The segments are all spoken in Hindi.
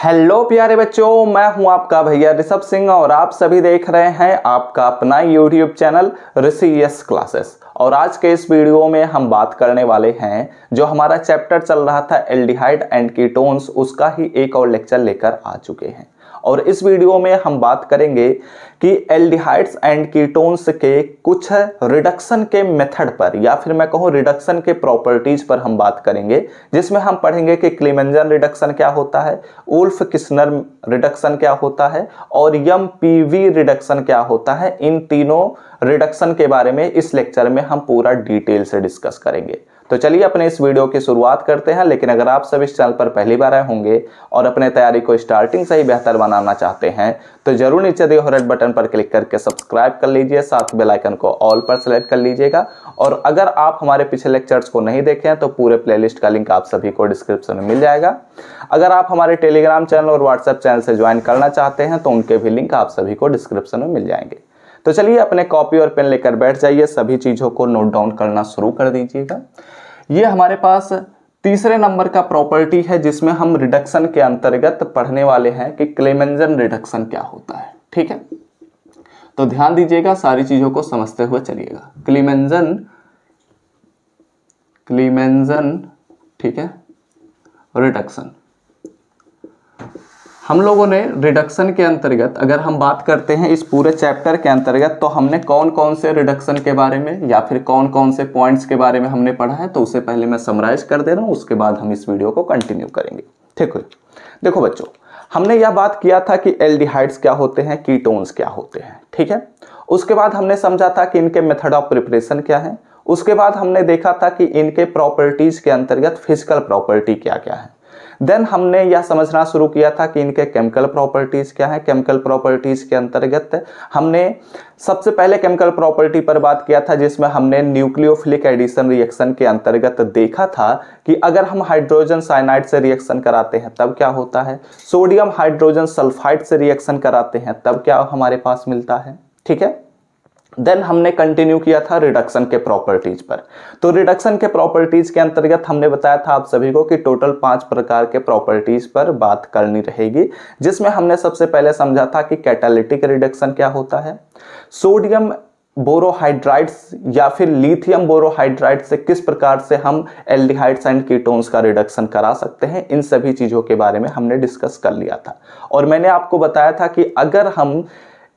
हेलो प्यारे बच्चों, मैं हूं आपका भैया ऋषभ सिंह और आप सभी देख रहे हैं आपका अपना यूट्यूब चैनल ऋषि क्लासेस। और आज के इस वीडियो में हम बात करने वाले हैं जो हमारा चैप्टर चल रहा था एल्डिहाइड एंड कीटोन्स, उसका ही एक और लेक्चर लेकर आ चुके हैं। और इस वीडियो में हम बात करेंगे कि एल्डिहाइड्स एंड कीटोन्स के कुछ रिडक्शन के मेथड पर, या फिर मैं कहूँ रिडक्शन के प्रॉपर्टीज पर हम बात करेंगे, जिसमें हम पढ़ेंगे कि क्लीमेंजन रिडक्शन क्या होता है, उल्फ किस्नर रिडक्शन क्या होता है और एमपीवी रिडक्शन क्या होता है। इन तीनों रिडक्शन के बारे में इस लेक्चर में हम पूरा डिटेल से डिस्कस करेंगे। तो चलिए अपने इस वीडियो की शुरुआत करते हैं। लेकिन अगर आप सब इस चैनल पर पहली बार आए होंगे और अपने तैयारी को स्टार्टिंग से ही बेहतर बनाना चाहते हैं तो जरूर नीचे दिए हुए रेड बटन पर क्लिक करके सब्सक्राइब कर लीजिए, साथ बेल आइकन को ऑल पर सेलेक्ट कर लीजिएगा। और अगर आप हमारे पिछले लेक्चर्स को नहीं देखे हैं तो पूरे प्लेलिस्ट का लिंक आप सभी को डिस्क्रिप्शन में मिल जाएगा। अगर आप हमारे टेलीग्राम चैनल और व्हाट्सएप चैनल से ज्वाइन करना चाहते हैं तो उनके भी लिंक आप सभी को डिस्क्रिप्शन में मिल जाएंगे। तो चलिए अपने कॉपी और पेन लेकर बैठ जाइए, सभी चीजों को नोट डाउन करना शुरू कर दीजिएगा। ये हमारे पास तीसरे नंबर का प्रॉपर्टी है जिसमें हम रिडक्शन के अंतर्गत पढ़ने वाले हैं कि क्लेमेंजन रिडक्शन क्या होता है। ठीक है, तो ध्यान दीजिएगा, सारी चीजों को समझते हुए चलिएगा। क्लीमेंजन ठीक है, रिडक्शन। हम लोगों ने रिडक्शन के अंतर्गत अगर हम बात करते हैं इस पूरे चैप्टर के अंतर्गत, तो हमने कौन कौन से रिडक्शन के बारे में या फिर कौन कौन से पॉइंट्स के बारे में हमने पढ़ा है, तो उसे पहले मैं समराइज कर दे रहा हूं, उसके बाद हम इस वीडियो को कंटिन्यू करेंगे। ठीक है, देखो बच्चों, हमने यह बात किया था कि एल्डिहाइड्स क्या होते हैं, कीटोन्स क्या होते हैं। ठीक है, उसके बाद हमने समझा था कि इनके मेथड ऑफ प्रिपरेशन क्या है। उसके बाद हमने देखा था कि इनके प्रॉपर्टीज के अंतर्गत फिजिकल प्रॉपर्टी क्या क्या है। देन हमने यह समझना शुरू किया था कि इनके केमिकल प्रॉपर्टीज क्या है। केमिकल प्रॉपर्टीज के अंतर्गत हमने सबसे पहले केमिकल प्रॉपर्टी पर बात किया था जिसमें हमने न्यूक्लियोफिलिक एडिशन रिएक्शन के अंतर्गत देखा था कि अगर हम हाइड्रोजन साइनाइड से रिएक्शन कराते हैं तब क्या होता है, सोडियम हाइड्रोजन सल्फाइड से रिएक्शन कराते हैं तब क्या हमारे पास मिलता है। ठीक है, देन हमने कंटिन्यू किया था रिडक्शन के प्रॉपर्टीज पर। तो रिडक्शन के प्रॉपर्टीज के अंतर्गत हमने बताया था आप सभी को कि टोटल 5 प्रकार के प्रॉपर्टीज पर बात करनी रहेगी, जिसमें हमने सबसे पहले समझा था कि कैटालिटिक रिडक्शन क्या होता है, सोडियम बोरोहाइड्राइड्स या फिर लिथियम बोरोहाइड्राइड से किस प्रकार से हम एल्डिहाइड्स एंड कीटोन्स का रिडक्शन करा सकते हैं, इन सभी चीजों के बारे में हमने डिस्कस कर लिया था। और मैंने आपको बताया था कि अगर हम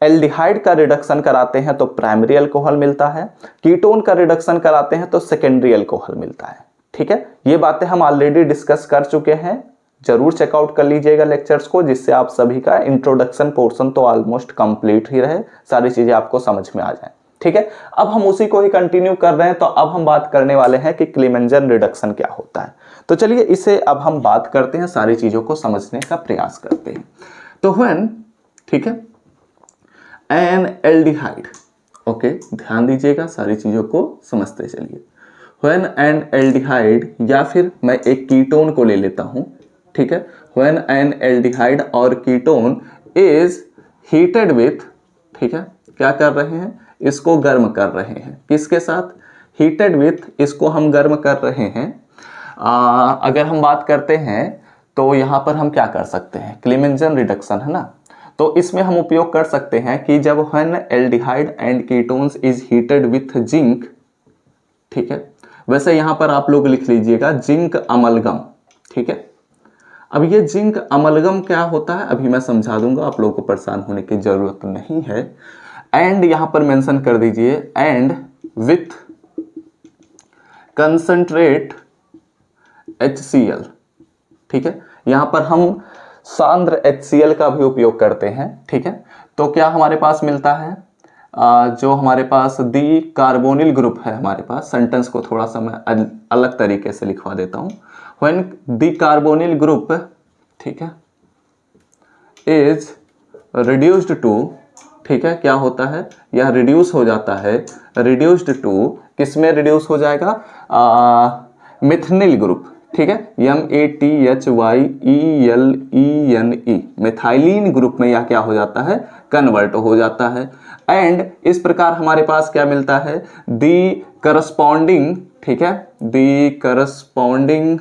एल्डिहाइड का रिडक्शन कराते हैं तो प्राइमरी अल्कोहल मिलता है, कीटोन का रिडक्शन कराते हैं तो सेकेंडरी अल्कोहल मिलता है। ठीक है, ये बातें हम ऑलरेडी डिस्कस कर चुके हैं, जरूर चेकआउट कर लीजिएगा लेक्चर्स को, जिससे आप सभी का इंट्रोडक्शन पोर्शन तो ऑलमोस्ट कंप्लीट ही रहे, सारी चीजें आपको समझ में आ जाए। ठीक है, अब हम उसी को ही कंटिन्यू कर रहे हैं। तो अब हम बात करने वाले हैं कि क्लीमेंजन रिडक्शन क्या होता है। तो चलिए इसे अब हम बात करते हैं, सारी चीजों को समझने का प्रयास करते हैं। तो व्हेन, ठीक है, एन एल्डिहाइड, ओके, ध्यान दीजिएगा, सारी चीजों को समझते चलिए। व्हेन एन एल्डिहाइड, या फिर मैं एक कीटोन को ले लेता हूं। ठीक है, व्हेन एन एल्डिहाइड और कीटोन इज हीटेड विथ, ठीक है, क्या कर रहे हैं, इसको गर्म कर रहे हैं, किसके साथ, हीटेड विथ, इसको हम गर्म कर रहे हैं। अगर हम बात करते हैं तो यहां पर हम क्या कर सकते हैं, क्लीमेंजन रिडक्शन है ना, तो इसमें हम उपयोग कर सकते हैं कि जब when aldehyde and ketones is heated with zinc, ठीक है, वैसे यहां पर आप लोग लिख लीजिएगा जिंक अमलगम। ठीक है, अब ये जिंक अमलगम क्या होता है अभी मैं समझा दूंगा, आप लोगों को परेशान होने की जरूरत नहीं है। एंड यहां पर मेंशन कर दीजिए, एंड विथ कंसंट्रेट HCl। ठीक है, यहां पर हम सांद्र HCl का भी उपयोग करते हैं। ठीक है, तो क्या हमारे पास मिलता है, जो हमारे पास दी कार्बोनिल ग्रुप है, हमारे पास सेंटेंस को थोड़ा सा मैं अलग तरीके से लिखवा देता हूं। व्हेन दी कार्बोनिल ग्रुप, ठीक है, इज रिड्यूस्ड टू, ठीक है, क्या होता है, यह रिड्यूस हो जाता है, रिड्यूस्ड टू, किसमें रिड्यूस हो जाएगा, मिथनिल ग्रुप। ठीक है, MATHYELENE, मिथाइलिन ग्रुप में यह क्या हो जाता है, कन्वर्ट हो जाता है। एंड इस प्रकार हमारे पास क्या मिलता है, दी करस्पॉन्डिंग, ठीक है, दी करस्पॉन्डिंग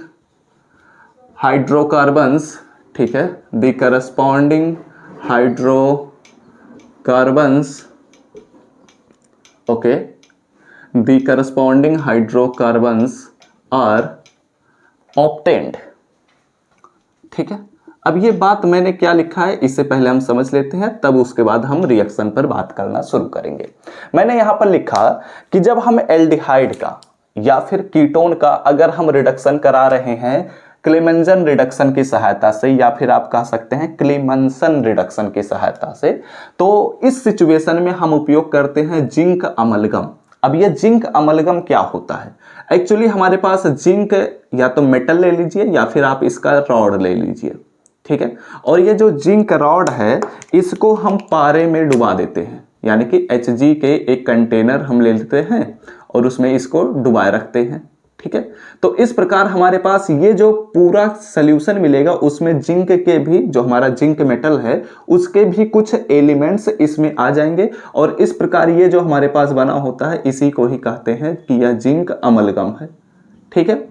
हाइड्रोकार्बन्स, ठीक है, the corresponding hydrocarbons, okay, the corresponding hydrocarbons are obtained. ठीक है, अब ये बात मैंने क्या लिखा है इससे पहले हम समझ लेते हैं, तब उसके बाद हम रिएक्शन पर बात करना शुरू करेंगे। मैंने यहां पर लिखा कि जब हम एल्डिहाइड का या फिर कीटोन का अगर हम रिडक्शन करा रहे हैं क्लेमेंजन रिडक्शन की सहायता से, या फिर आप कह सकते हैं क्लेमेंसन रिडक्शन की सहायता से, तो इस सिचुएशन में हम उपयोग करते हैं जिंक अमलगम। अब ये जिंक अमलगम क्या होता है? एक्चुअली हमारे पास जिंक या तो मेटल ले लीजिए या फिर आप इसका रॉड ले लीजिए, ठीक है, और ये जो जिंक रॉड है इसको हम पारे में डुबा देते हैं, यानी कि Hg के एक कंटेनर हम ले लेते हैं और उसमें इसको डुबाए रखते हैं, ठीक है। तो इस प्रकार हमारे पास ये जो पूरा सॉल्यूशन मिलेगा उसमें जिंक के भी, जो हमारा जिंक मेटल है उसके भी कुछ एलिमेंट्स इसमें आ जाएंगे, और इस प्रकार ये जो हमारे पास बना होता है इसी को ही कहते हैं कि यह जिंक अमलगम है, ठीक है।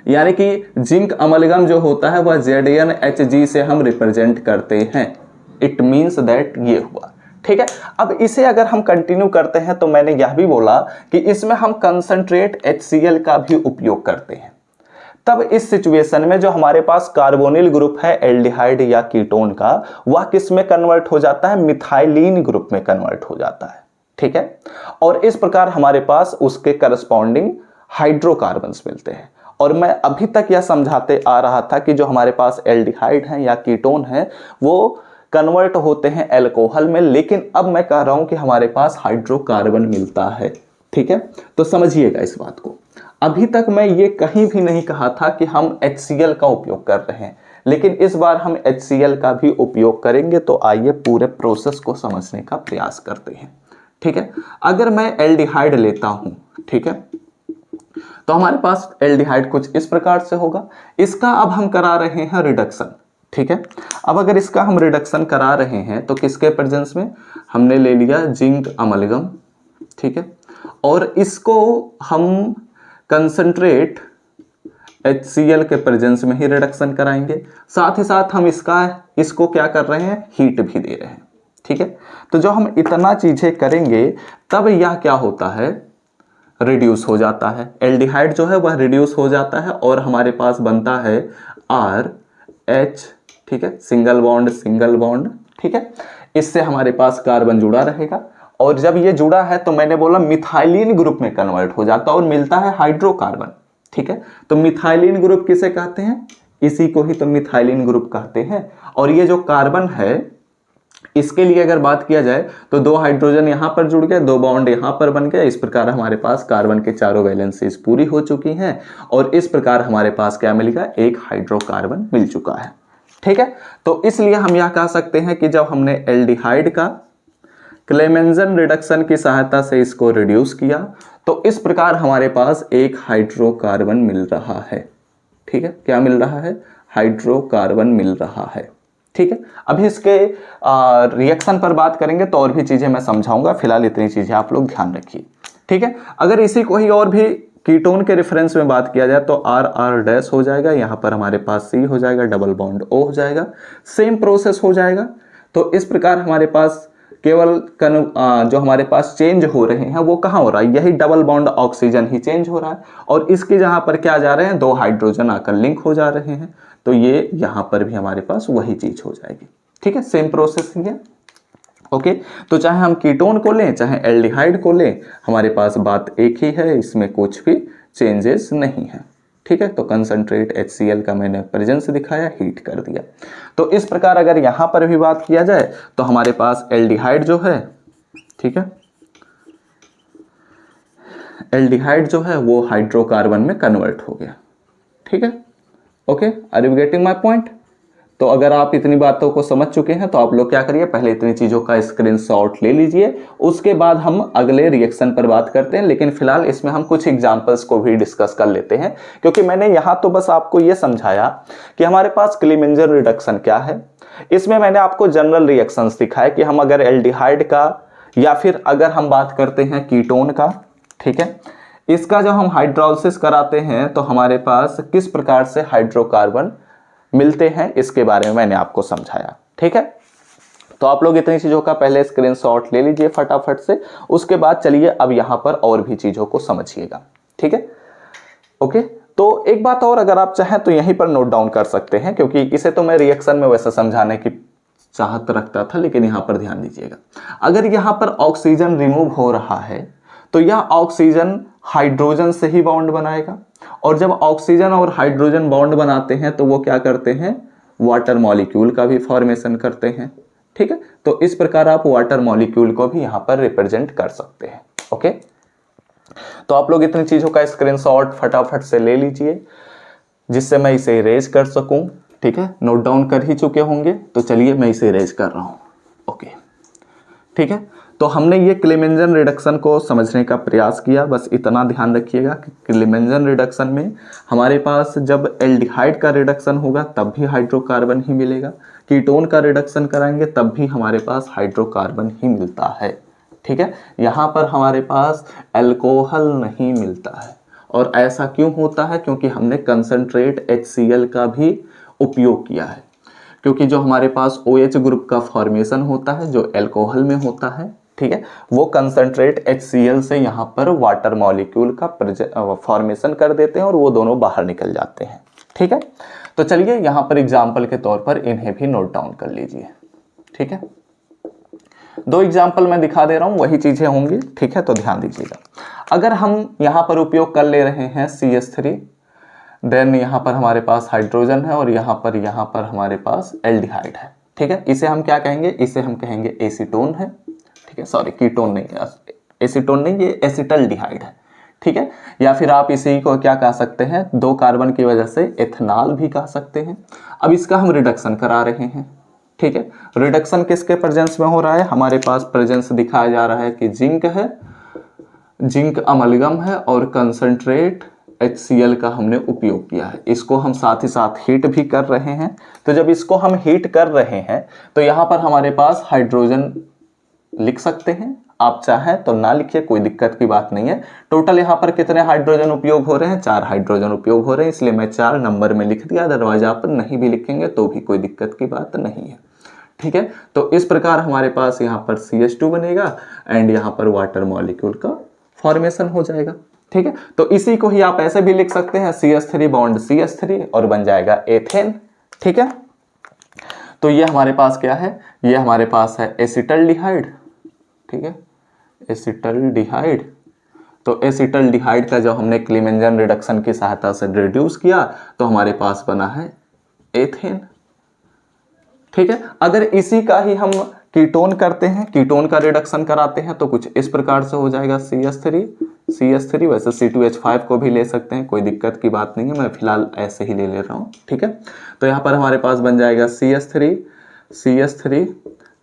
यानी कि जिंक अमलगम जो होता है वह ZnHg से हम रिप्रेजेंट करते हैं। इट मीन्स दैट ये हुआ, ठीक है। अब इसे अगर हम कंटिन्यू करते हैं तो मैंने यह भी बोला कि इसमें हम कंसंट्रेट HCl का भी उपयोग करते हैं। तब इस सिचुएशन में जो हमारे पास कार्बोनिल ग्रुप है एल्डिहाइड या कीटोन का, वह किस में कन्वर्ट हो जाता है? मिथाइलिन ग्रुप में कन्वर्ट हो जाता है, ठीक है। और इस प्रकार हमारे पास उसके करस्पॉन्डिंग हाइड्रोकार्बन्स मिलते हैं। और मैं अभी तक यह समझाते आ रहा था कि जो हमारे पास एल्डिहाइड हैं या कीटोन हैं वो कन्वर्ट होते हैं अल्कोहल में, लेकिन अब मैं कह रहा हूं कि हमारे पास हाइड्रोकार्बन मिलता है, ठीक है। तो समझिएगा इस बात को। अभी तक मैं ये कहीं भी नहीं कहा था कि हम HCl का उपयोग कर रहे हैं, लेकिन इस बार हम HCl का भी उपयोग करेंगे। तो आइए पूरे प्रोसेस को समझने का प्रयास करते हैं, ठीक है। अगर मैं एल्डिहाइड लेता हूं, ठीक है, तो हमारे पास एल्डिहाइड कुछ इस प्रकार से होगा। इसका अब हम करा रहे हैं रिडक्शन, ठीक है। अब अगर इसका हम रिडक्शन करा रहे हैं तो किसके प्रेजेंस में? हमने ले लिया जिंक अमलगम, ठीक है, और इसको हम कंसंट्रेट HCl के प्रेजेंस में ही रिडक्शन कराएंगे। साथ ही साथ हम इसको क्या कर रहे हैं? हीट भी दे रहे हैं, ठीक है। तो जो हम इतना चीजें करेंगे तब यह क्या होता है? रिड्यूस हो जाता है। एल्डिहाइड जो है वह रिड्यूस हो जाता है और हमारे पास बनता है RH, ठीक है, सिंगल बॉन्ड, ठीक है। इससे हमारे पास कार्बन जुड़ा रहेगा, और जब ये जुड़ा है तो मैंने बोला मिथाइलिन ग्रुप में कन्वर्ट हो जाता है और मिलता है हाइड्रोकार्बन, ठीक है। तो मिथाइलिन ग्रुप किसे कहते हैं? इसी को ही तो मिथाइलिन ग्रुप कहते हैं। और ये जो कार्बन है इसके लिए अगर बात किया जाए तो 2 हाइड्रोजन यहां पर जुड़ गए, 2 बॉन्ड यहां पर बन गए। इस प्रकार हमारे पास कार्बन के चारों वैलेंसीज पूरी हो चुकी हैं और इस प्रकार हमारे पास क्या मिल गया? एक हाइड्रोकार्बन मिल चुका है, ठीक है। तो इसलिए हम यह कह सकते हैं कि जब हमने एल्डिहाइड का क्लेमेंजन रिडक्शन की सहायता से इसको रिड्यूस किया तो इस प्रकार हमारे पास एक हाइड्रोकार्बन मिल रहा है, ठीक है। क्या मिल रहा है? हाइड्रोकार्बन मिल रहा है, ठीक है। अभी इसके रिएक्शन पर बात करेंगे तो और भी चीजें मैं समझाऊंगा, फिलहाल इतनी चीजें आप लोग ध्यान रखिए, ठीक है। अगर इसी को ही और भी कीटोन के रेफरेंस में बात किया जाए तो RR- हो जाएगा, यहां पर हमारे पास C हो जाएगा, डबल बॉन्ड O हो जाएगा, सेम प्रोसेस हो जाएगा। तो इस प्रकार हमारे पास केवल जो हमारे पास चेंज हो रहे हैं वो कहाँ हो रहा है? यही डबल बॉन्ड ऑक्सीजन ही चेंज हो रहा है, और इसके जहां पर क्या जा रहे हैं? 2 हाइड्रोजन आकर लिंक हो जा रहे हैं। तो ये यहां पर भी हमारे पास वही चीज हो जाएगी, ठीक है। सेम प्रोसेस ही है, ओके। तो चाहे हम कीटोन को लें चाहे एल्डिहाइड को लें, हमारे पास बात एक ही है, इसमें कुछ भी चेंजेस नहीं है, ठीक है। तो कंसंट्रेट HCl का मैंने प्रेजेंस दिखाया, हीट कर दिया। तो इस प्रकार अगर यहां पर भी बात किया जाए तो हमारे पास एल्डिहाइड जो है, ठीक है, एल्डिहाइड जो है वो हाइड्रोकार्बन में कन्वर्ट हो गया, ठीक है। Okay, are you getting my point? तो अगर आप इतनी बातों को समझ चुके हैं तो आप लोग क्या करिए, पहले इतनी चीजों का स्क्रीनशॉट ले लीजिए, उसके बाद हम अगले रिएक्शन पर बात करते हैं। लेकिन फिलहाल इसमें हम कुछ एग्जांपल्स को भी डिस्कस कर लेते हैं, क्योंकि मैंने यहां तो बस आपको यह समझाया कि हमारे पास क्लेमेंजन रिडक्शन क्या है। इसमें मैंने आपको जनरल रिएक्शंस दिखाए कि हम अगर एल्डिहाइड का या फिर अगर हम बात करते हैं कीटोन का, ठीक है, इसका जब हम हाइड्रोलिसिस कराते हैं तो हमारे पास किस प्रकार से हाइड्रोकार्बन मिलते हैं, इसके बारे में मैंने आपको समझाया। ठीक है, तो आप लोग इतनी चीज़ों का पहले स्क्रीनशॉट ले लीजिए फटाफट से। उसके बाद चलिए अब यहाँ पर और भी चीज़ों को समझिएगा। ठीक है, ओके। तो एक बात और अगर आप चाहें तो यहीं पर नोट डाउन कर सकते हैं, क्योंकि इसे तो मैं रिएक्शन में वैसे समझाने की चाहत रखता था, लेकिन यहाँ पर ध्यान दीजिएगा। अगर यहाँ पर ऑक्सीजन रिमूव हो रहा है तो यह ऑक्सीजन हाइड्रोजन से ही बॉन्ड बनाएगा, और जब ऑक्सीजन और हाइड्रोजन बॉन्ड बनाते हैं तो वो क्या करते हैं, वाटर मॉलिक्यूल का भी फॉर्मेशन करते हैं। ठीक है, तो इस प्रकार आप वाटर मॉलिक्यूल को भी यहाँ पर रिप्रेजेंट कर सकते हैं। ओके, तो आप लोग इतनी चीजों का स्क्रीनशॉट फटाफट से ले लीजिए जिससे मैं इसे इरेज कर सकूं। ठीक है, नोट डाउन कर ही चुके होंगे, तो चलिए मैं इसे इरेज कर रहा हूं। ओके, ठीक है, तो हमने ये क्लेमेंजन रिडक्शन को समझने का प्रयास किया। बस इतना ध्यान रखिएगा कि क्लेमेंजन रिडक्शन में हमारे पास जब एल्डिहाइड का रिडक्शन होगा तब भी हाइड्रोकार्बन ही मिलेगा, कीटोन का रिडक्शन कराएंगे तब भी हमारे पास हाइड्रोकार्बन ही मिलता है। ठीक है, यहाँ पर हमारे पास अल्कोहल नहीं मिलता है। और ऐसा क्यों होता है, क्योंकि हमने कंसंट्रेट HCl का भी उपयोग किया है, क्योंकि जो हमारे पास OH ग्रुप का फॉर्मेशन होता है जो अल्कोहल में होता है, ठीक है, वो कंसंट्रेट HCl से यहाँ पर वाटर मॉलिक्यूल का फॉर्मेशन कर देते हैं और वो दोनों बाहर निकल जाते हैं। ठीक है, तो चलिए यहाँ पर एग्जाम्पल के तौर पर इन्हें भी नोट डाउन कर लीजिए। ठीक है, 2 एग्जाम्पल मैं दिखा दे रहा हूँ, वही चीजें होंगी। ठीक है, तो ध्यान दीजिएगा। अगर हम यहाँ पर उपयोग कर ले रहे हैं CH3, देन यहाँ पर हमारे पास हाइड्रोजन है और यहाँ पर हमारे पास एल्डिहाइड है। ठीक है, इसे हम क्या कहेंगे, इसे हम कहेंगे एसीटोन है। ठीक है, सॉरी कीटोन नहीं है, एसीटोन नहीं, ये एसिटल्डिहाइड है। ठीक है, या फिर आप इसी को क्या कह सकते हैं, 2 कार्बन की वजह से एथेनॉल भी कह सकते हैं। अब इसका हम रिडक्शन करा रहे हैं। ठीक है, रिडक्शन किसके प्रेजेंस में हो रहा है, हमारे पास प्रेजेंस दिखाया जा रहा है कि जिंक है, जिंक अमलगम है और कंसंट्रेट HCl का हमने उपयोग किया है। इसको हम साथ ही साथ हीट भी कर रहे हैं। तो जब इसको हम हीट कर रहे हैं तो यहाँ पर हमारे पास हाइड्रोजन लिख सकते हैं, आप चाहें तो ना लिखिए, कोई दिक्कत की बात नहीं है। टोटल यहाँ पर कितने हाइड्रोजन उपयोग हो रहे हैं, 4 हाइड्रोजन उपयोग हो रहे हैं, इसलिए मैं 4 नंबर में लिख दिया। अदरवाइज आप नहीं भी लिखेंगे तो भी कोई दिक्कत की बात नहीं है। ठीक है, तो इस प्रकार हमारे पास यहाँ पर CH2 बनेगा एंड यहाँ पर वाटर मॉलिक्यूल का फॉर्मेशन हो जाएगा। ठीक है, तो इसी को ही आप ऐसे भी लिख सकते हैं, CH3 बॉन्ड CH3 और बन जाएगा एथेन। ठीक है, तो ये हमारे पास क्या है, ये हमारे पास है एसिटल्डिहाइड। ठीक है, एसिटल्डिहाइड। तो एसिटल्डिहाइड का जब हमने क्लेमेंजन रिडक्शन की सहायता से रिड्यूस किया तो हमारे पास बना है एथेन। ठीक है, अगर इसी का ही हम कीटोन करते हैं, कीटोन का रिडक्शन कराते हैं तो कुछ इस प्रकार से हो जाएगा CH3, वैसे C2H5 को भी ले सकते हैं, कोई दिक्कत की बात नहीं है, मैं फिलहाल ऐसे ही ले रहा हूँ। ठीक है, तो यहाँ पर हमारे पास बन जाएगा CH3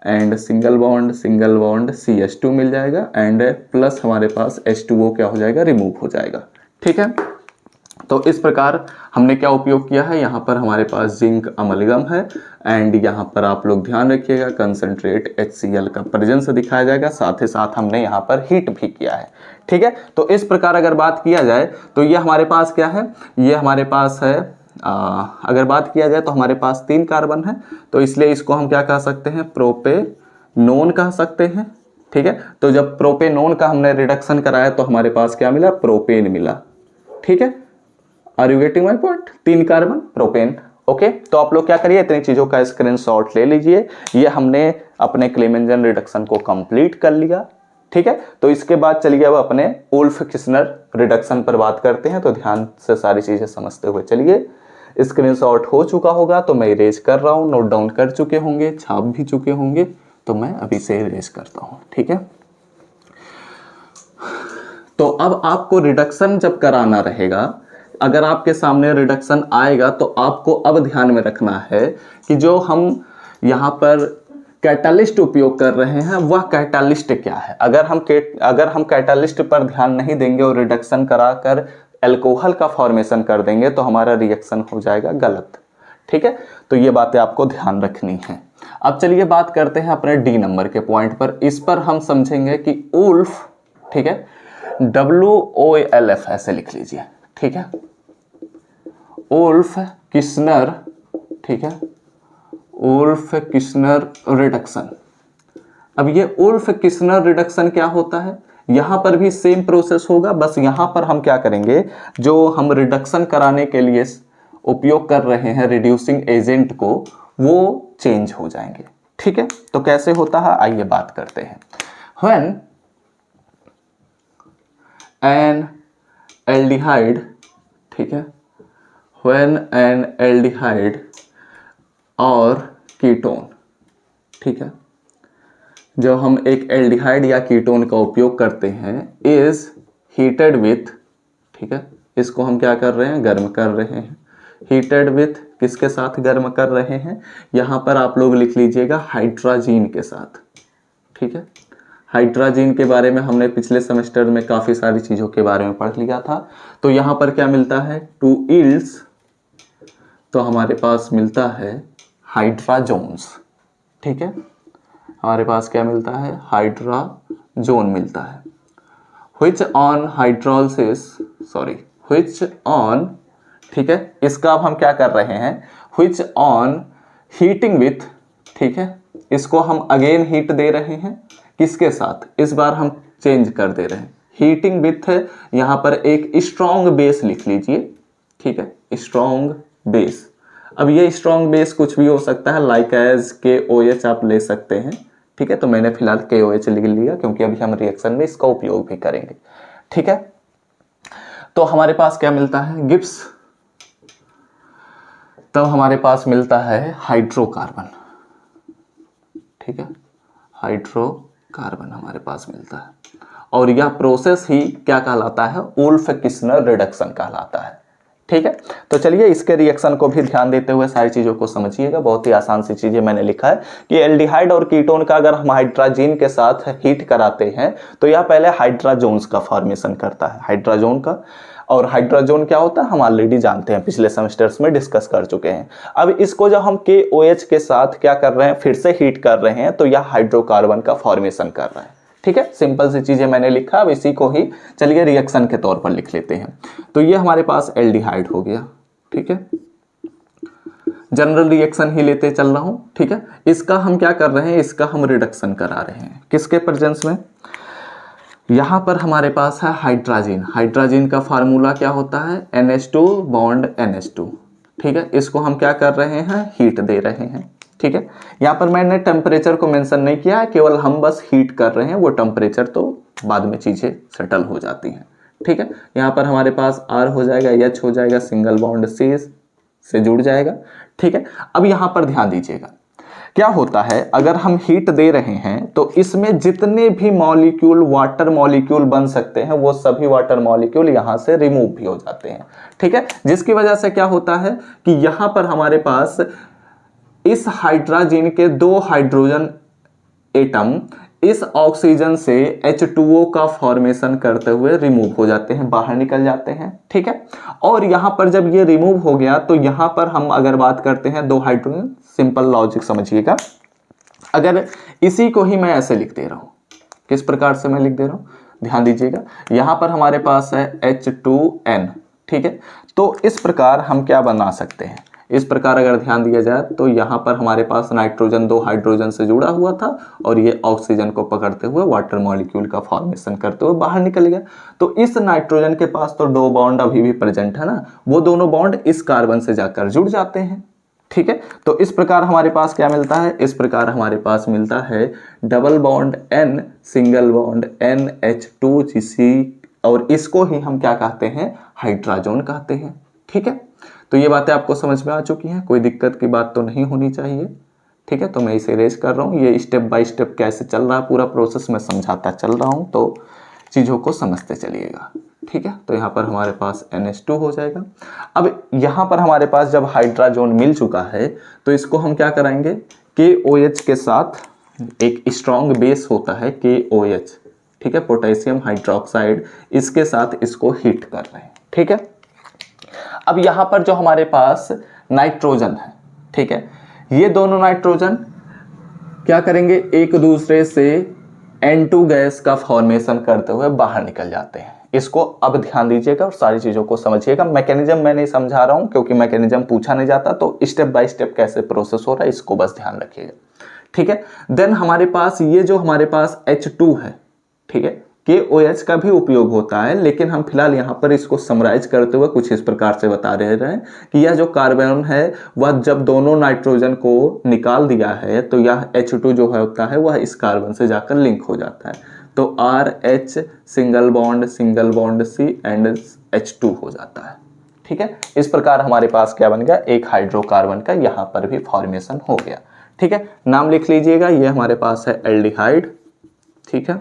and single bond CH2 मिल जाएगा एंड प्लस हमारे पास H2O क्या हो जाएगा, रिमूव हो जाएगा। ठीक है, तो इस प्रकार हमने क्या उपयोग किया है, यहाँ पर हमारे पास जिंक अमलगम है एंड यहाँ पर आप लोग ध्यान रखिएगा कंसंट्रेट HCl का प्रेजेंस दिखाया जाएगा, साथ ही साथ हमने यहाँ पर हीट भी किया है। ठीक है, तो इस प्रकार अगर बात किया जाए तो ये हमारे पास क्या है, ये हमारे पास है अगर बात किया जाए तो हमारे पास 3 कार्बन है, तो इसलिए इसको हम क्या कह सकते हैं, प्रोपेनोन कह सकते हैं। ठीक है, तो जब प्रोपेनोन का हमने रिडक्शन कराया तो हमारे पास क्या मिला, प्रोपेन मिला। ठीक है, are you getting my point, 3 carbon propane. Okay, तो आप लोग क्या करिए, इतनी चीजों का स्क्रीनशॉट ले लीजिए। ये हमने अपने क्लेमेंजन रिडक्शन को कंप्लीट कर लिया। ठीक है, तो इसके बाद चलिए अब अपने वुल्फ-किस्नर रिडक्शन पर बात करते हैं। तो ध्यान से सारी चीजें समझते हुए चलिए। स्क्रीनशॉट हो चुका होगा तो मैं इरेज कर रहा हूं, नोट डाउन कर चुके होंगे, छाप भी चुके होंगे, तो मैं अभी से इरेज करता हूं। ठीक है, तो अब आपको रिडक्शन जब कराना रहेगा, अगर आपके सामने रिडक्शन आएगा तो आपको अब ध्यान में रखना है कि जो हम यहाँ पर कैटालिस्ट उपयोग कर रहे हैं वह कैटालिस्ट क्या है। अगर हम कैटालिस्ट पर ध्यान नहीं देंगे और रिडक्शन कराकर अल्कोहल का फॉर्मेशन कर देंगे तो हमारा रिएक्शन हो जाएगा गलत। ठीक है, तो ये बातें आपको ध्यान रखनी है। अब चलिए बात करते हैं अपने डी नंबर के पॉइंट पर। इस पर हम समझेंगे कि वुल्फ, ठीक है, WOLF ऐसे लिख लीजिए। ठीक है, वुल्फ किस्नर, ठीक है, उल्फ-किश्नर रिडक्शन। अब ये उल्फ-किश्नर रिडक्शन क्या होता है, यहाँ पर भी सेम प्रोसेस होगा, बस यहाँ पर हम क्या करेंगे, जो हम रिडक्शन कराने के लिए उपयोग कर रहे हैं रिड्यूसिंग एजेंट को, वो चेंज हो जाएंगे। ठीक है, तो कैसे होता है आइए बात करते हैं। व्हेन एन एल्डिहाइड, ठीक है, व्हेन एन एल्डिहाइड और कीटोन, ठीक है, जब हम एक एल्डिहाइड या कीटोन का उपयोग करते हैं, इज हीटेड विथ, ठीक है, इसको हम क्या कर रहे हैं, गर्म कर रहे हैं। हीटेड विथ किसके साथ गर्म कर रहे हैं, यहां पर आप लोग लिख लीजिएगा हाइड्राजीन के साथ। ठीक है, हाइड्राजीन के बारे में हमने पिछले सेमेस्टर में काफी सारी चीजों के बारे में पढ़ लिया था। तो यहां पर क्या मिलता है, टू इल्स, तो हमारे पास मिलता है हाइड्राजोन्स। ठीक है, हमारे पास क्या मिलता है, हाइड्राजोन मिलता है। Which on hydrolysis, sorry which on, ठीक है, इसका अब हम क्या कर रहे हैं, व्हिच ऑन हीटिंग विथ, ठीक है, इसको हम अगेन हीट दे रहे हैं, किसके साथ, इस बार हम चेंज कर दे रहे हैं, हीटिंग विथ है, यहां पर एक स्ट्रॉन्ग बेस लिख लीजिए। ठीक है, स्ट्रॉन्ग बेस। अब ये स्ट्रॉन्ग बेस कुछ भी हो सकता है, लाइक एज KOH आप ले सकते हैं। ठीक है, तो मैंने फिलहाल KOH लिख लिया क्योंकि अभी हम रिएक्शन में इसका उपयोग भी करेंगे। ठीक है, तो हमारे पास क्या मिलता है, गिब्स, तब हमारे पास मिलता है हाइड्रोकार्बन। ठीक है, हाइड्रोकार्बन हमारे पास मिलता है, और यह प्रोसेस ही क्या कहलाता है, उल्फ-किश्नर रिडक्शन कहलाता है। ठीक है, तो चलिए इसके रिएक्शन को भी ध्यान देते हुए सारी चीजों को समझिएगा। बहुत ही आसान सी चीजें मैंने लिखा है कि एल्डिहाइड और कीटोन का अगर हम हाइड्राजीन के साथ हीट कराते हैं तो यह पहले हाइड्राजोन्स का फॉर्मेशन करता है, हाइड्राजोन का। और हाइड्राजोन क्या होता है हम ऑलरेडी जानते हैं, पिछले सेमेस्टर्स में डिस्कस कर चुके हैं। अब इसको जब हम KOH के साथ क्या कर रहे हैं, फिर से हीट कर रहे हैं, तो यह हाइड्रोकार्बन का फॉर्मेशन कर रहा है। ठीक है, सिंपल सी चीजें मैंने लिखा, अब इसी को ही चलिए रिएक्शन के तौर पर लिख लेते हैं। तो ये हमारे पास एल्डिहाइड हो गया। ठीक है, जनरल रिएक्शन ही लेते चल रहा हूं। ठीक है, इसका हम क्या कर रहे हैं, इसका हम रिडक्शन करा रहे हैं, किसके प्रेजेंस में, यहां पर हमारे पास है हाइड्राजीन। हाइड्राजीन का फार्मूला क्या होता है, NH2 बॉन्ड NH2। ठीक है, इसको हम क्या कर रहे हैं, हीट दे रहे हैं। ठीक है, यहाँ पर मैंने टेम्परेचर को मेंशन नहीं किया है, केवल हम बस हीट कर रहे हैं, वो टेम्परेचर तो बाद में चीजें सेटल हो जाती हैं। ठीक है, यहाँ पर हमारे पास R हो जाएगा, H हो जाएगा, सिंगल बॉन्ड C से जुड़ जाएगा। ठीक है, अब यहाँ पर ध्यान दीजिएगा क्या होता है, अगर हम हीट दे रहे हैं तो इसमें जितने भी मॉलिक्यूल वाटर मॉलिक्यूल बन सकते हैं वो सभी वाटर मॉलिक्यूल यहां से रिमूव भी हो जाते हैं। ठीक है, जिसकी वजह से क्या होता है कि यहां पर हमारे पास इस हाइड्रोजन के 2 हाइड्रोजन एटम इस ऑक्सीजन से H2O का फॉर्मेशन करते हुए रिमूव हो जाते हैं, बाहर निकल जाते हैं। ठीक है, और यहां पर जब ये रिमूव हो गया तो यहां पर हम अगर बात करते हैं 2 हाइड्रोजन, सिंपल लॉजिक समझिएगा, अगर इसी को ही मैं ऐसे लिख दे रहा हूं, किस प्रकार से मैं लिख दे रहा हूं ध्यान दीजिएगा, यहां पर हमारे पास है H2N। ठीक है, तो इस प्रकार हम क्या बना सकते हैं, इस प्रकार अगर ध्यान दिया जाए तो यहाँ पर हमारे पास नाइट्रोजन 2 हाइड्रोजन से जुड़ा हुआ था और ये ऑक्सीजन को पकड़ते हुए वाटर मॉलिक्यूल का फॉर्मेशन करते हुए बाहर निकल गया। तो इस नाइट्रोजन के पास तो 2 बॉन्ड अभी भी प्रेजेंट है ना, वो दोनों बॉन्ड इस कार्बन से जाकर जुड़ जाते हैं। ठीक है, तो इस प्रकार हमारे पास क्या मिलता है, इस प्रकार हमारे पास मिलता है double bond N, single bond NH2Cc, और इसको ही हम क्या कहते हैं, हाइड्राजोन कहते हैं। ठीक है, तो ये बातें आपको समझ में आ चुकी हैं, कोई दिक्कत की बात तो नहीं होनी चाहिए। ठीक है, तो मैं इसे इरेज कर रहा हूँ, ये स्टेप बाय स्टेप कैसे चल रहा है पूरा प्रोसेस मैं समझाता चल रहा हूँ, तो चीज़ों को समझते चलिएगा। ठीक है, तो यहाँ पर हमारे पास NH2 हो जाएगा। अब यहाँ पर हमारे पास जब हाइड्राजोन मिल चुका है तो इसको हम क्या कराएंगे, KOH के साथ एक स्ट्रॉन्ग बेस होता है KOH, ठीक है, पोटेशियम हाइड्रोक्साइड, इसके साथ इसको हीट कर रहे हैं। ठीक है, अब यहां पर जो हमारे पास नाइट्रोजन है, ठीक है, ये दोनों नाइट्रोजन क्या करेंगे, एक दूसरे से N2 गैस का फॉर्मेशन करते हुए बाहर निकल जाते हैं। इसको अब ध्यान दीजिएगा और सारी चीज़ों को समझिएगा। मैकेनिज्म मैं नहीं समझा रहा हूँ क्योंकि मैकेनिज्म पूछा नहीं जाता, तो स्टेप बाय स्टेप कैसे प्रोसेस हो रहा है इसको बस ध्यान रखिएगा, ठीक है। देन हमारे पास ये जो हमारे पास H2 है, ठीक है, KOH का भी उपयोग होता है, लेकिन हम फिलहाल यहाँ पर इसको समराइज करते हुए कुछ इस प्रकार से बता रहे हैं कि यह जो कार्बन है वह जब दोनों नाइट्रोजन को निकाल दिया है तो यह H2 जो है होता है वह इस कार्बन से जाकर लिंक हो जाता है, तो RH single bond C and H2 हो जाता है, ठीक है। इस प्रकार हमारे पास क्या बन गया, एक हाइड्रोकार्बन का यहाँ पर भी फॉर्मेशन हो गया, ठीक है। नाम लिख लीजिएगा, ये हमारे पास है एल्डिहाइड, ठीक है,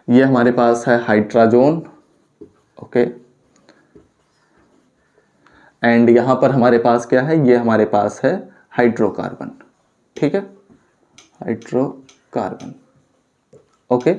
ये हमारे पास है हाइड्राजोन, ओके, एंड यहां पर हमारे पास क्या है, ये हमारे पास है हाइड्रोकार्बन, ठीक है, हाइड्रोकार्बन, ओके।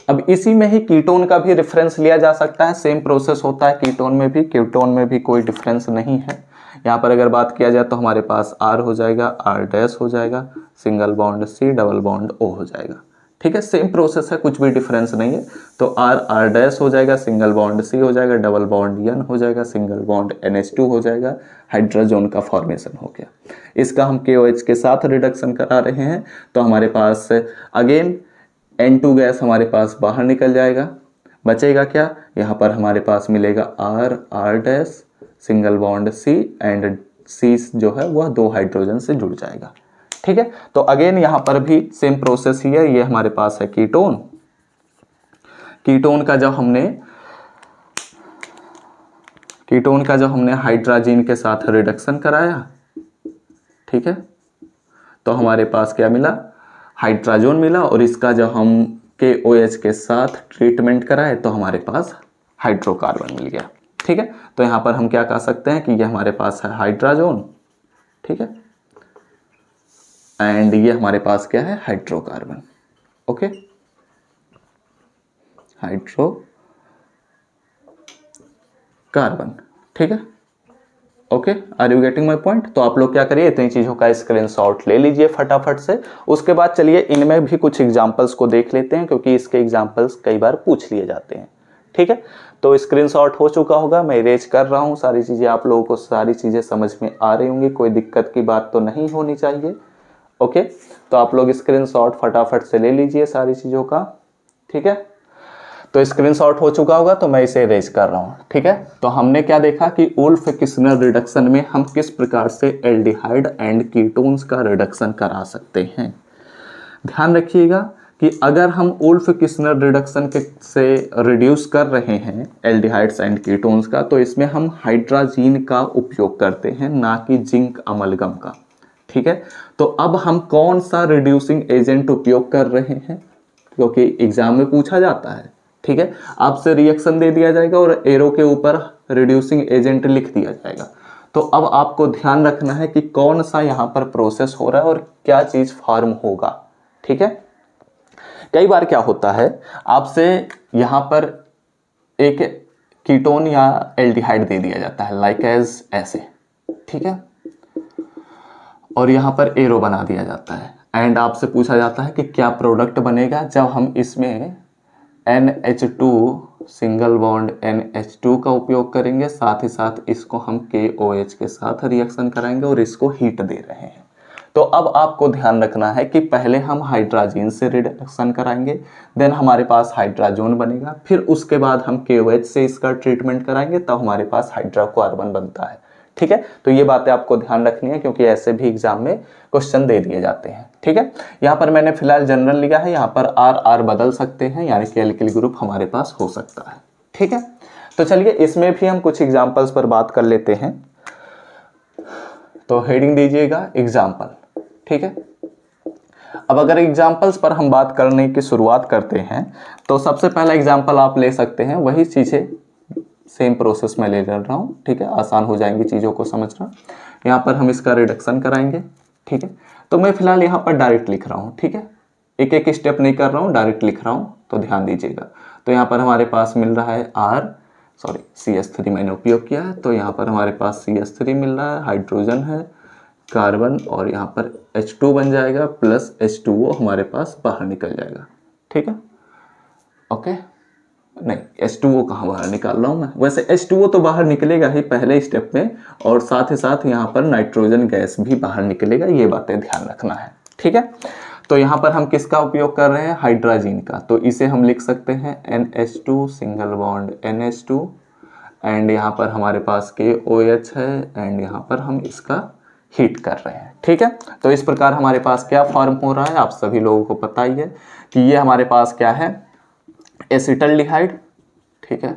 अब इसी में ही कीटोन का भी रेफरेंस लिया जा सकता है, सेम प्रोसेस होता है कीटोन में भी, कीटोन में भी कोई डिफरेंस नहीं है। यहाँ पर अगर बात किया जाए तो हमारे पास R हो जाएगा, R' हो जाएगा, single bond C double bond O हो जाएगा, ठीक है, सेम प्रोसेस है, कुछ भी डिफरेंस नहीं है। तो R हो जाएगा, सिंगल बॉन्ड C हो जाएगा, डबल बॉन्ड N हो जाएगा, सिंगल बॉन्ड NH2 हो जाएगा, हाइड्रोजन का फॉर्मेशन हो गया। इसका हम KOH के साथ रिडक्शन करा रहे हैं, तो हमारे पास अगेन N2 गैस हमारे पास बाहर निकल जाएगा, बचेगा क्या, यहाँ पर हमारे पास मिलेगा R' single bond C and C जो है वह 2 हाइड्रोजन से जुड़ जाएगा, ठीक है। तो अगेन यहाँ पर भी सेम प्रोसेस ही है, ये हमारे पास है कीटोन, कीटोन का जब हमने हाइड्रोजन के साथ रिडक्शन कराया, ठीक है, तो हमारे पास क्या मिला, हाइड्रोजन मिला, और इसका जब हम KOH के साथ ट्रीटमेंट कराए तो हमारे पास हाइड्रोकार्बन मिल गया, ठीक है। तो यहाँ पर हम क्या कह सकते हैं कि ये हमारे पास है हाइड्रोजन, ठीक है, एंड ये हमारे पास क्या है, हाइड्रोकार्बन, ओके, हाइड्रोकार्बन, ठीक है, okay, are you getting my point. तो आप लोग क्या करिए, इतनी चीज़ों का स्क्रीनशॉट ले लीजिए फटाफट से। उसके बाद चलिए इनमें भी कुछ एग्जांपल्स को देख लेते हैं, क्योंकि इसके एग्जांपल्स कई बार पूछ लिए जाते हैं, ठीक है। तो स्क्रीनशॉट हो चुका होगा, मैं इरेज कर रहा हूँ सारी चीज़ें, आप लोगों को सारी चीज़ें समझ में आ रही होंगी, कोई दिक्कत की बात तो नहीं होनी चाहिए, ओके। तो आप लोग स्क्रीनशॉट फटाफट से ले लीजिए सारी चीज़ों का, ठीक है। तो स्क्रीनशॉट हो चुका होगा, तो मैं इसे इरेज कर रहा हूँ, ठीक है। तो हमने क्या देखा कि वुल्फ किस्नर रिडक्शन में हम किस प्रकार से एल्डिहाइड एंड कीटोन्स का रिडक्शन करा सकते हैं। ध्यान रखिएगा कि अगर हम वुल्फ किस्नर रिडक्शन से रिड्यूस कर रहे हैं एल्डिहाइड्स एंड कीटोन्स का, तो इसमें हम हाइड्राजीन का उपयोग करते हैं, ना कि जिंक अमलगम का, ठीक है। तो अब हम कौन सा रिड्यूसिंग एजेंट उपयोग कर रहे हैं, क्योंकि एग्जाम में पूछा जाता है, ठीक है। आपसे रिएक्शन दे दिया जाएगा और एरो के ऊपर रिड्यूसिंग एजेंट लिख दिया जाएगा, तो अब आपको ध्यान रखना है कि कौन सा यहाँ पर प्रोसेस हो रहा है और क्या चीज फॉर्म होगा, ठीक है। कई बार क्या होता है, आपसे यहाँ पर एक कीटोन या एल्डिहाइड दे दिया जाता है लाइक एज ऐसे, ठीक है, और यहाँ पर एरो बना दिया जाता है, एंड आपसे पूछा जाता है कि क्या प्रोडक्ट बनेगा जब हम इसमें NH2 सिंगल बॉन्ड NH2 का उपयोग करेंगे, साथ ही साथ इसको हम KOH के साथ रिएक्शन कराएंगे और इसको हीट दे रहे हैं। तो अब आपको ध्यान रखना है कि पहले हम हाइड्रोजन से रिडक्शन कराएंगे, देन हमारे पास हाइड्रोजन बनेगा, फिर उसके बाद हम KOH से इसका ट्रीटमेंट कराएंगे, तब हमारे पास हाइड्रोकार्बन बनता है, ठीक है। तो ये बातें आपको ध्यान रखनी है, क्योंकि ऐसे भी एग्जाम में क्वेश्चन दे दिए जाते हैं, ठीक है। यहाँ पर मैंने फिलहाल जनरल लिया है, यहाँ पर R बदल सकते हैं, यानी कि एल्किल ग्रुप हमारे पास हो सकता है, ठीक है। तो चलिए इसमें भी हम कुछ एग्जाम्पल्स पर बात कर लेते हैं। तो हेडिंग दीजिएगा एग्जाम्पल, ठीक है। अब अगर एग्जाम्पल्स पर हम बात करने की शुरुआत करते हैं, तो सबसे पहला एग्जाम्पल आप ले सकते हैं, वही चीज़ें सेम प्रोसेस में ले रहा हूँ, ठीक है, आसान हो जाएंगी चीज़ों को समझना। यहाँ पर हम इसका रिडक्शन कराएंगे, ठीक है। तो मैं फिलहाल यहाँ पर डायरेक्ट लिख रहा हूँ, ठीक है, एक एक स्टेप नहीं कर रहा हूँ, डायरेक्ट लिख रहा हूँ, तो ध्यान दीजिएगा। तो यहाँ पर हमारे पास मिल रहा है CH3 मैंने उपयोग किया है, तो यहाँ पर हमारे पास CH3 मिल रहा है, हाइड्रोजन है, कार्बन, और यहाँ पर H2 बन जाएगा, प्लस H2O हमारे पास बाहर निकल जाएगा, ठीक है, ओके। नहीं, H2O कहाँ बाहर निकाल रहा हूँ मैं, वैसे H2O तो बाहर निकलेगा ही पहले स्टेप में, और साथ ही साथ यहाँ पर नाइट्रोजन गैस भी बाहर निकलेगा, ये बातें ध्यान रखना है। ठीक है, तो यहाँ पर हम किसका उपयोग कर रहे हैं, हाइड्रोजन का, तो इसे हम लिख सकते हैं NH2 single bond NH2, and यहाँ पर हमारे पास KOH है, एंड यहाँ पर हम इसका हीट कर रहे हैं। ठीक है, तो इस प्रकार हमारे पास क्या फॉर्म हो रहा है, आप सभी लोगों को पता ही है कि ये हमारे पास क्या है, एसिटल्डिहाइड। ठीक है,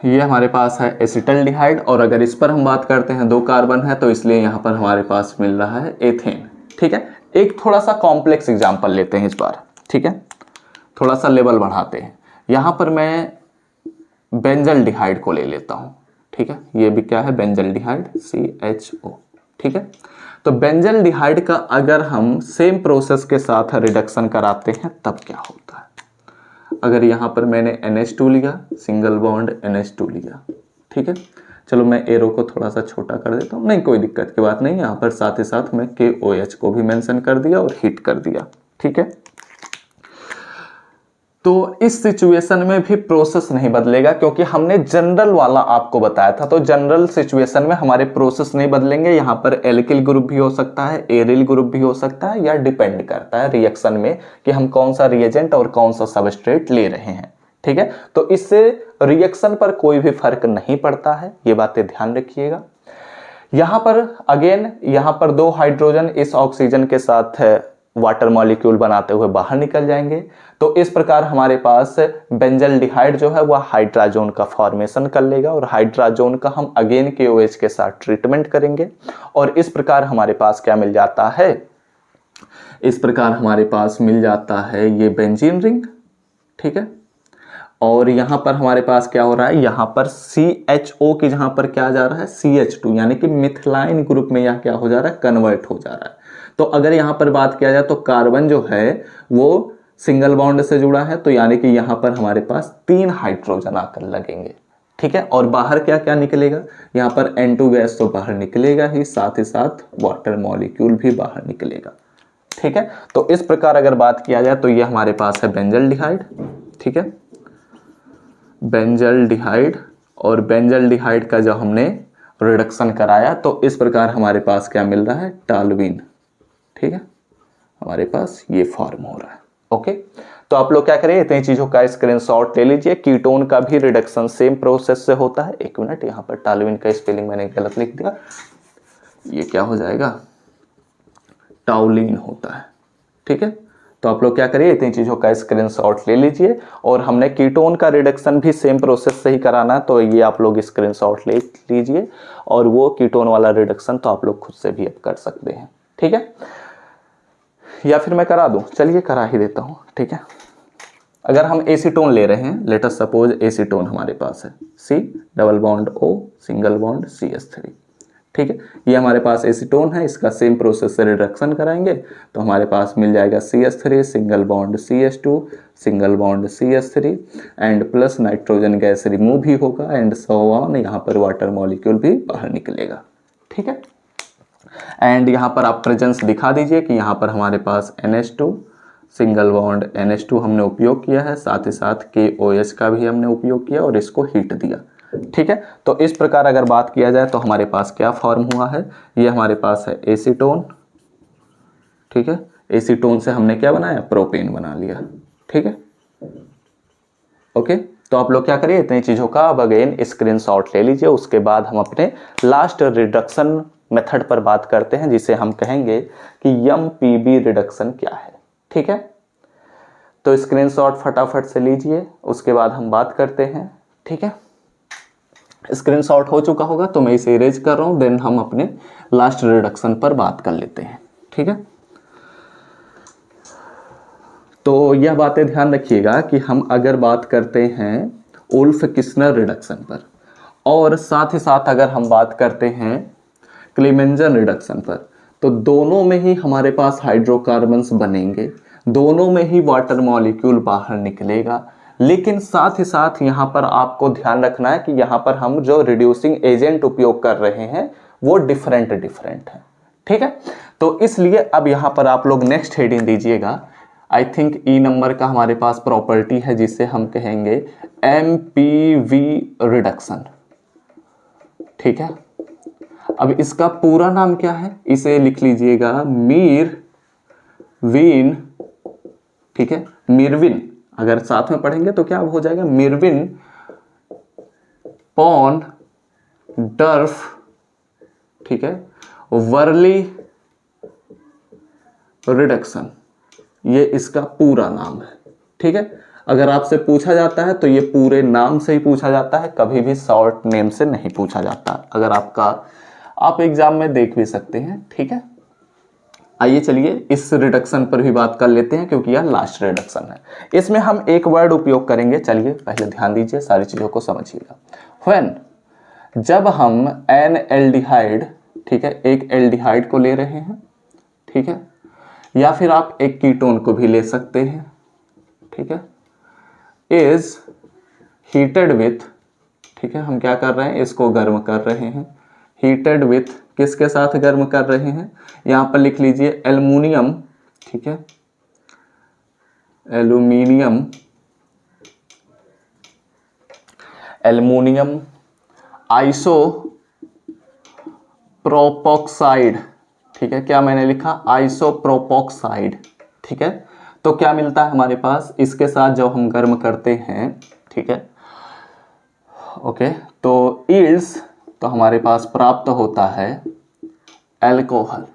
ये हमारे पास है एसिटल्डिहाइड, और अगर इस पर हम बात करते हैं 2 कार्बन है, तो इसलिए यहाँ पर हमारे पास मिल रहा है एथेन। ठीक है, एक थोड़ा सा कॉम्प्लेक्स एग्जांपल लेते हैं इस बार। ठीक है, थोड़ा सा लेवल बढ़ाते हैं, यहाँ पर मैं बेंजल्डिहाइड को ले लेता हूँ। ठीक है, ये भी क्या है, बेंजल्डिहाइड CHO। ठीक है, तो बेंजल्डिहाइड का अगर हम सेम प्रोसेस के साथ रिडक्शन कराते हैं तब क्या होता है, अगर यहाँ पर मैंने NH2 लिया, सिंगल बॉन्ड NH2 लिया। ठीक है, चलो मैं एरो को थोड़ा सा छोटा कर देता हूँ, नहीं कोई दिक्कत की बात नहीं, यहाँ पर साथ ही साथ मैं KOH को भी मेंशन कर दिया और हीट कर दिया। ठीक है, तो इस सिचुएशन में भी प्रोसेस नहीं बदलेगा, क्योंकि हमने जनरल वाला आपको बताया था, तो जनरल सिचुएशन में हमारे प्रोसेस नहीं बदलेंगे। यहाँ पर एल्किल ग्रुप भी हो सकता है, एरिल ग्रुप भी हो सकता है, या डिपेंड करता है रिएक्शन में कि हम कौन सा रिएजेंट और कौन सा सबस्ट्रेट ले रहे हैं। ठीक है, तो इससे रिएक्शन पर कोई भी फर्क नहीं पड़ता है, ये बातें ध्यान रखिएगा। यहाँ पर अगेन, यहाँ पर 2 हाइड्रोजन इस ऑक्सीजन के साथ वाटर मॉलिक्यूल बनाते हुए बाहर निकल जाएंगे, तो इस प्रकार हमारे पास बेंजल्डिहाइड जो है वह हाइड्राजोन का फॉर्मेशन कर लेगा, और हाइड्राजोन का हम अगेन KOH के साथ ट्रीटमेंट करेंगे, और इस प्रकार हमारे पास क्या मिल जाता है, इस प्रकार हमारे पास मिल जाता है ये बेंजीन रिंग। ठीक है, और यहां पर हमारे पास क्या हो रहा है, यहां पर CHO की जहां पर क्या जा रहा है, CH2, यानी कि मिथाइल ग्रुप में यह क्या हो जा रहा है, कन्वर्ट हो जा रहा है। तो अगर यहां पर बात किया जाए तो कार्बन जो है वो सिंगल बॉन्ड से जुड़ा है, तो यानी कि यहां पर हमारे पास 3 हाइड्रोजन आकर लगेंगे। ठीक है, और बाहर क्या क्या निकलेगा, यहां पर N2 गैस तो बाहर निकलेगा ही, साथ ही साथ वाटर मॉलिक्यूल भी बाहर निकलेगा। ठीक है, तो इस प्रकार अगर बात किया जाए तो ये हमारे पास है बेंजल्डिहाइड। ठीक है, बेंजल्डिहाइड, और बेंजल्डिहाइड का जो हमने रिडक्शन कराया तो इस प्रकार हमारे पास क्या मिल रहा है, टॉल्यूइन। ठीक है, हमारे पास ये फॉर्म हो रहा है। ओके, तो आप लोग क्या करें, इतनी चीजों का स्क्रीनशॉट ले लीजिए। कीटोन का भी रिडक्शन सेम प्रोसेस से होता है। एक मिनट, यहाँ पर टॉल्यूइन का स्पेलिंग मैंने गलत लिख दिया, ये क्या हो जाएगा, टाउलिन होता है। ठीक है, तो आप लोग क्या करिए, इतनी चीजों का स्क्रीनशॉट ले लीजिए, और हमने कीटोन का रिडक्शन भी सेम प्रोसेस से ही कराना है, तो ये आप लोग स्क्रीनशॉट ले लीजिए, और वो कीटोन वाला रिडक्शन तो आप लोग खुद से भी अब कर सकते हैं। ठीक है, या फिर मैं करा दूं, चलिए करा ही देता हूं। ठीक है, अगर हम एसीटोन ले रहे हैं, लेट अस सपोज एसीटोन हमारे पास है, C double bond O single bond CH3। ठीक है, ये हमारे पास एसीटोन है, इसका सेम प्रोसेस से रिडक्शन कराएंगे तो हमारे पास मिल जाएगा CH3 single bond CH2 single bond CH3, and plus nitrogen gas remove भी होगा, एंड सो ऑन, यहाँ पर वाटर मॉलिक्यूल भी बाहर निकलेगा। ठीक है, एंड यहाँ पर आप प्रेजेंस दिखा दीजिए कि यहाँ पर हमारे पास NH2 सिंगल बॉन्ड NH2 हमने उपयोग किया है, साथ ही साथ KOH का भी हमने उपयोग किया और इसको हीट दिया। ठीक है, तो इस प्रकार अगर बात किया जाए तो हमारे पास क्या फॉर्म हुआ है, ये हमारे पास है एसीटोन। ठीक है, एसीटोन से हमने क्या बनाया, प्रोपेन बना लिया। ठीक है, ओके, तो आप लोग क्या करिए, इतनी चीजों का अब अगेन स्क्रीनशॉट ले लीजिए। उसके बाद हम अपने लास्ट रिडक्शन मेथड पर बात करते हैं, जिसे हम कहेंगे कि MPB रिडक्शन क्या है। ठीक है, तो स्क्रीनशॉट फटाफट से लीजिए, उसके बाद हम बात करते हैं। ठीक है, स्क्रीनशॉट हो चुका होगा तो मैं इसे इरेज कर रहा हूं, देन हम अपने लास्ट रिडक्शन पर बात कर लेते हैं। ठीक है, तो यह बातें ध्यान रखिएगा कि हम अगर बात करते हैं वुल्फ किस्नर रिडक्शन पर, और साथ ही साथ अगर हम बात करते हैं क्लीमेंजन रिडक्शन पर, तो दोनों में ही हमारे पास हाइड्रोकार्बन्स बनेंगे, दोनों में ही वाटर मॉलिक्यूल बाहर निकलेगा, लेकिन साथ ही साथ यहाँ पर आपको ध्यान रखना है कि यहाँ पर हम जो रिड्यूसिंग एजेंट उपयोग कर रहे हैं वो डिफरेंट है। ठीक है, तो इसलिए अब यहाँ पर आप लोग नेक्स्ट हेडिंग दीजिएगा, आई थिंक ई नंबर का हमारे पास प्रॉपर्टी है जिसे हम कहेंगे MPV रिडक्शन। ठीक है, अब इसका पूरा नाम क्या है, इसे लिख लीजिएगा मीरविन। ठीक है, मिरविन, अगर साथ में पढ़ेंगे तो क्या हो जाएगा, मिरविन पॉन डर्फ, ठीक है, वर्ली रिडक्शन, ये इसका पूरा नाम है। ठीक है, अगर आपसे पूछा जाता है तो ये पूरे नाम से ही पूछा जाता है, कभी भी शॉर्ट नेम से नहीं पूछा जाता। अगर आप एग्जाम में देख भी सकते हैं। ठीक है, आइए चलिए इस रिडक्शन पर भी बात कर लेते हैं क्योंकि यह लास्ट रिडक्शन है। इसमें हम एक वर्ड उपयोग करेंगे, चलिए पहले ध्यान दीजिए, सारी चीजों को समझिएगा। व्हेन, जब हम एन एल्डिहाइड, ठीक है, एक एल्डिहाइड को ले रहे हैं, ठीक है, या फिर आप एक कीटोन को भी ले सकते हैं, ठीक है, इज हीटेड विथ, ठीक है, हम क्या कर रहे हैं, इसको गर्म कर रहे हैं, हीटेड विथ, किसके साथ गर्म कर रहे हैं, यहां पर लिख लीजिए एल्युमिनियम, ठीक है, एल्युमिनियम आइसोप्रोपोक्साइड। ठीक है, क्या मैंने लिखा, आइसोप्रोपोक्साइड। ठीक है, तो क्या मिलता है हमारे पास, इसके साथ जब हम गर्म करते हैं, ठीक है, ओके, तो यील्ड्स, तो हमारे पास प्राप्त होता है एल्कोहल।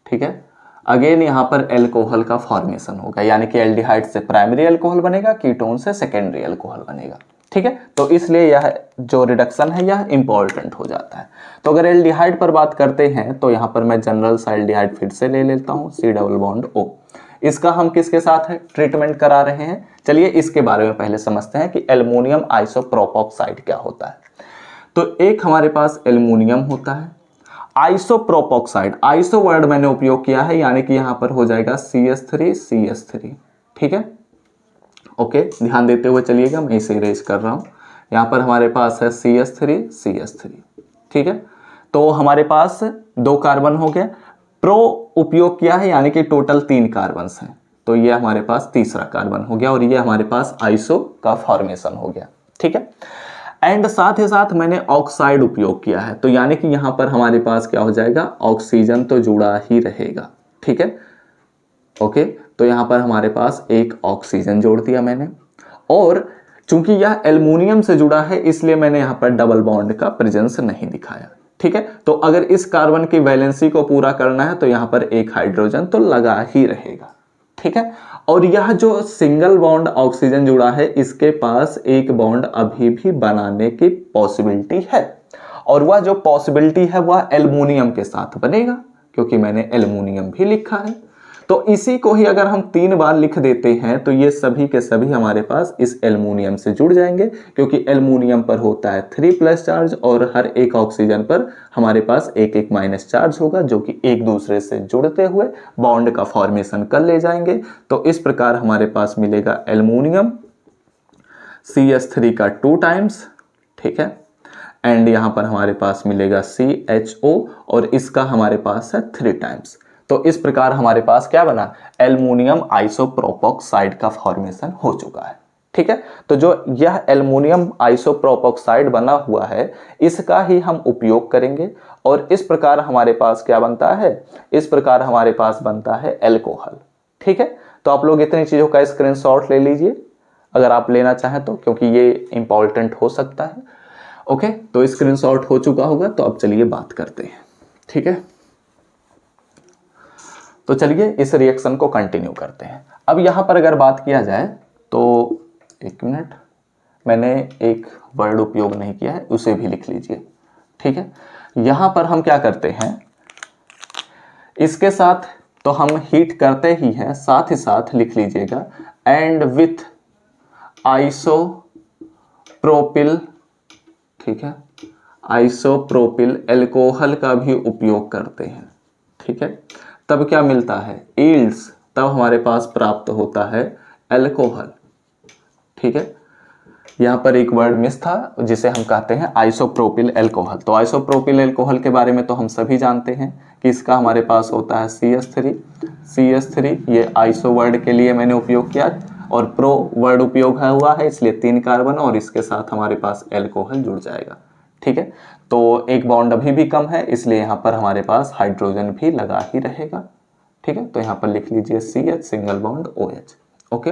ठीक है, अगेन यहां पर एल्कोहल का फॉर्मेशन होगा, यानी कि एल्डिहाइड से प्राइमरी अल्कोहल बनेगा, कीटोन से सेकेंडरी अल्कोहल बनेगा। ठीक है, तो इसलिए यह जो रिडक्शन है यह इंपॉर्टेंट हो जाता है। तो अगर एल्डिहाइड पर बात करते हैं तो यहां पर मैं जनरल सा एल्डिहाइड फिर से ले लेता हूं, C डबल बॉन्ड O। इसका हम किसके साथ है ट्रीटमेंट करा रहे हैं, चलिए इसके बारे में पहले समझते हैं कि एल्युमिनियम आइसोप्रोपोक्साइड क्या होता है। तो एक हमारे पास एल्युमिनियम होता है, आइसोप्रोपोक्साइड, आइसो वर्ड मैंने उपयोग किया है, यानी कि यहां पर हो जाएगा CH3। ठीक है, ओके, ध्यान देते हुए चलिएगा, मैं इसे इरेज कर रहा हूं। यहां पर हमारे पास है CH3। ठीक है, तो हमारे पास 2 कार्बन हो गए, प्रो उपयोग किया है, यानी कि टोटल 3 कार्बन हैं, तो ये हमारे पास तीसरा कार्बन हो गया और ये हमारे पास आइसो का फॉर्मेशन हो गया। ठीक है, एंड साथ ही साथ मैंने ऑक्साइड उपयोग किया है, तो यानी कि यहां पर हमारे पास क्या हो जाएगा, ऑक्सीजन तो जुड़ा ही रहेगा। ठीक है, ओके, तो यहां पर हमारे पास एक ऑक्सीजन जोड़ दिया मैंने, और चूंकि यह एल्युमिनियम से जुड़ा है इसलिए मैंने यहां पर डबल बॉन्ड का प्रेजेंस नहीं दिखाया। ठीक है, तो अगर इस कार्बन की वैलेंसी को पूरा करना है तो यहां पर एक हाइड्रोजन तो लगा ही रहेगा। ठीक है, और यह जो सिंगल बॉन्ड ऑक्सीजन जुड़ा है इसके पास एक बॉन्ड अभी भी बनाने की पॉसिबिलिटी है, और वह जो पॉसिबिलिटी है वह एल्युमिनियम के साथ बनेगा, क्योंकि मैंने एल्युमिनियम भी लिखा है। तो इसी को ही अगर हम 3 बार लिख देते हैं तो ये सभी के सभी हमारे पास इस एल्युमिनियम से जुड़ जाएंगे, क्योंकि एल्युमिनियम पर होता है 3+ चार्ज और हर एक ऑक्सीजन पर हमारे पास एक माइनस चार्ज होगा, जो कि एक दूसरे से जुड़ते हुए बॉन्ड का फॉर्मेशन कर ले जाएंगे। तो इस प्रकार हमारे पास मिलेगा एल्युमिनियम CH3 का 2 टाइम्स, ठीक है, एंड यहां पर हमारे पास मिलेगा CHO और इसका हमारे पास है 3 टाइम्स। तो इस प्रकार हमारे पास क्या बना, एल्युमिनियम आइसोप्रोपोक्साइड का फॉर्मेशन हो चुका है। ठीक है, तो जो यह एल्युमिनियम आइसोप्रोपोक्साइड बना हुआ है इसका ही हम उपयोग करेंगे, और इस प्रकार हमारे पास क्या बनता है, इस प्रकार हमारे पास बनता है एल्कोहल। ठीक है, तो आप लोग इतनी चीजों का स्क्रीनशॉट ले लीजिए अगर आप लेना चाहें तो, क्योंकि ये इंपॉर्टेंट हो सकता है। ओके, तो स्क्रीनशॉट हो चुका होगा, तो अब चलिए बात करते हैं। ठीक है, तो चलिए इस रिएक्शन को कंटिन्यू करते हैं। अब यहां पर अगर बात किया जाए तो 1 मिनट, मैंने एक वर्ड उपयोग नहीं किया है, उसे भी लिख लीजिए। ठीक है, यहां पर हम क्या करते हैं, इसके साथ तो हम हीट करते ही हैं, साथ ही साथ लिख लीजिएगा एंड विथ आइसोप्रोपिल, ठीक है, आइसोप्रोपिल एल्कोहल का भी उपयोग करते हैं। ठीक है, तब क्या मिलता है, यील्ड्स, तब हमारे पास प्राप्त होता है एल्कोहल। ठीक है, यहाँ पर एक वर्ड मिस था जिसे हम कहते हैं आइसोप्रोपिल एल्कोहल। तो आइसोप्रोपिल एल्कोहल के बारे में तो हम सभी जानते हैं कि इसका हमारे पास होता है CH3। CH3 ये आइसो वर्ड के लिए मैंने उपयोग किया और प्रो वर्ड उपयोग हुआ है, इसलिए 3 कार्बन और इसके साथ हमारे पास एल्कोहल जुड़ जाएगा। ठीक है, तो एक बॉन्ड अभी भी कम है, इसलिए यहाँ पर हमारे पास हाइड्रोजन भी लगा ही रहेगा। ठीक है, तो यहाँ पर लिख लीजिए CH single bond OH। Okay,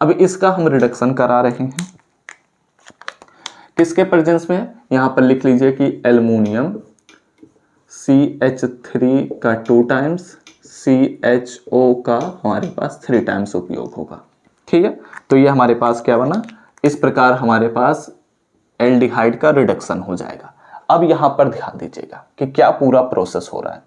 अब इसका हम रिडक्शन करा रहे हैं किसके प्रेजेंस में? यहाँ पर लिख लीजिए कि एल्युमिनियम CH3 का 2 टाइम्स, CHO का हमारे पास 3 टाइम्स उपयोग होगा। ठीक है, तो ये हमारे पास क्या बना, इस प्रकार हमारे पास एल्डिहाइड का रिडक्शन हो जाएगा। अब यहाँ पर ध्यान दीजिएगा कि क्या पूरा प्रोसेस हो रहा है।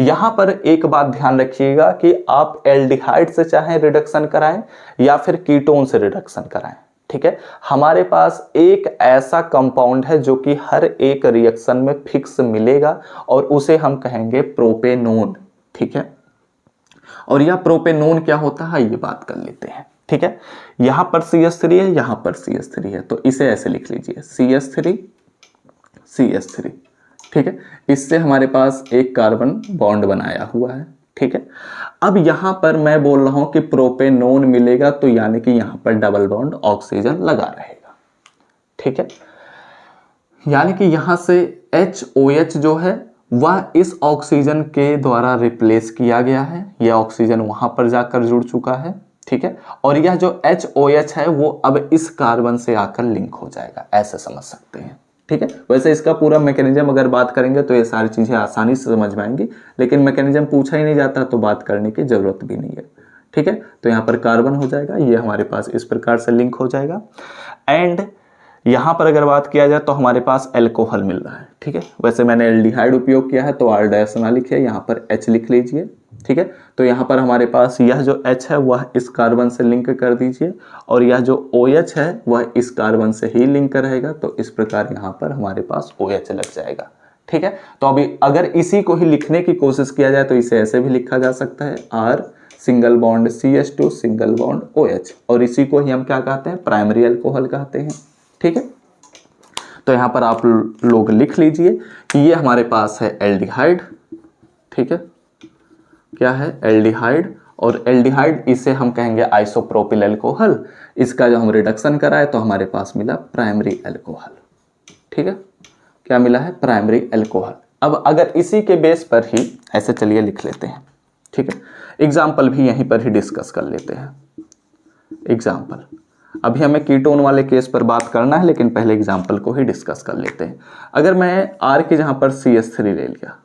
यहाँ पर एक बात ध्यान रखिएगा कि आप एल्डिहाइड से चाहे रिडक्शन कराएं या फिर कीटोन से रिडक्शन कराएं। ठीक है, हमारे पास एक ऐसा कंपाउंड है जो कि हर एक रिएक्शन में फिक्स मिलेगा और उसे हम कहेंगे प्रोपेनोन। ठीक है, और यह प्रोपेनोन क्या होता है ये बात कर लेते हैं। ठीक है, यहां पर CH3 है, यहां पर CH3 है, तो इसे ऐसे लिख लीजिए CH3 CH3। ठीक है, इससे हमारे पास एक कार्बन बॉन्ड बनाया हुआ है। ठीक है, अब यहां पर मैं बोल रहा हूं कि प्रोपेनोन मिलेगा, तो यानी कि यहां पर डबल बॉन्ड ऑक्सीजन लगा रहेगा। ठीक है, यानी कि यहां से HOH जो है वह इस ऑक्सीजन के द्वारा रिप्लेस किया गया है, यह ऑक्सीजन वहां पर जाकर जुड़ चुका है। ठीक है, और यह जो HOH है वो अब इस कार्बन से आकर लिंक हो जाएगा, ऐसे समझ सकते हैं। ठीक है, वैसे इसका पूरा मैकेनिज्म अगर बात करेंगे तो ये सारी चीजें आसानी से समझ में आएंगी, लेकिन मैकेनिज्म पूछा ही नहीं जाता तो बात करने की जरूरत भी नहीं है। ठीक है, तो यहाँ पर कार्बन हो जाएगा, ये हमारे पास इस प्रकार से लिंक हो जाएगा। एंड यहाँ पर अगर बात किया जाए तो हमारे पास एल्कोहल मिल रहा है। ठीक है, वैसे मैंने एल्डिहाइड उपयोग किया है तो R डैश ना लिखिए, यहाँ पर H लिख लीजिए। ठीक है, तो यहाँ पर हमारे पास यह जो H है वह इस कार्बन से लिंक कर दीजिए और यह जो OH है वह इस कार्बन से ही लिंक रहेगा, तो इस प्रकार यहाँ पर हमारे पास OH लग जाएगा। ठीक है, तो अभी अगर इसी को ही लिखने की कोशिश किया जाए तो इसे ऐसे भी लिखा जा सकता है R single bond CH2 single bond OH, और इसी को ही हम क्या कहते हैं, प्राइमरी अल्कोहल कहते हैं। ठीक है, तो यहाँ पर आप लोग लिख लीजिए कि ये हमारे पास है एल्डिहाइड। ठीक है, क्या है, एल्डिहाइड, और एल्डिहाइड इसे हम कहेंगे आइसोप्रोपिल एल्कोहल। इसका जो हम रिडक्शन कराए तो हमारे पास मिला प्राइमरी एल्कोहल। ठीक है, क्या मिला है, प्राइमरी एल्कोहल। अब अगर इसी के बेस पर ही ऐसे चलिए लिख लेते हैं। ठीक है, एग्जाम्पल भी यहीं पर ही डिस्कस कर लेते हैं। एग्जाम्पल, अभी हमें कीटोन वाले केस पर बात करना है, लेकिन पहले एग्जाम्पल को ही डिस्कस कर लेते हैं। अगर मैं R की जहां पर CH3 ले लिया,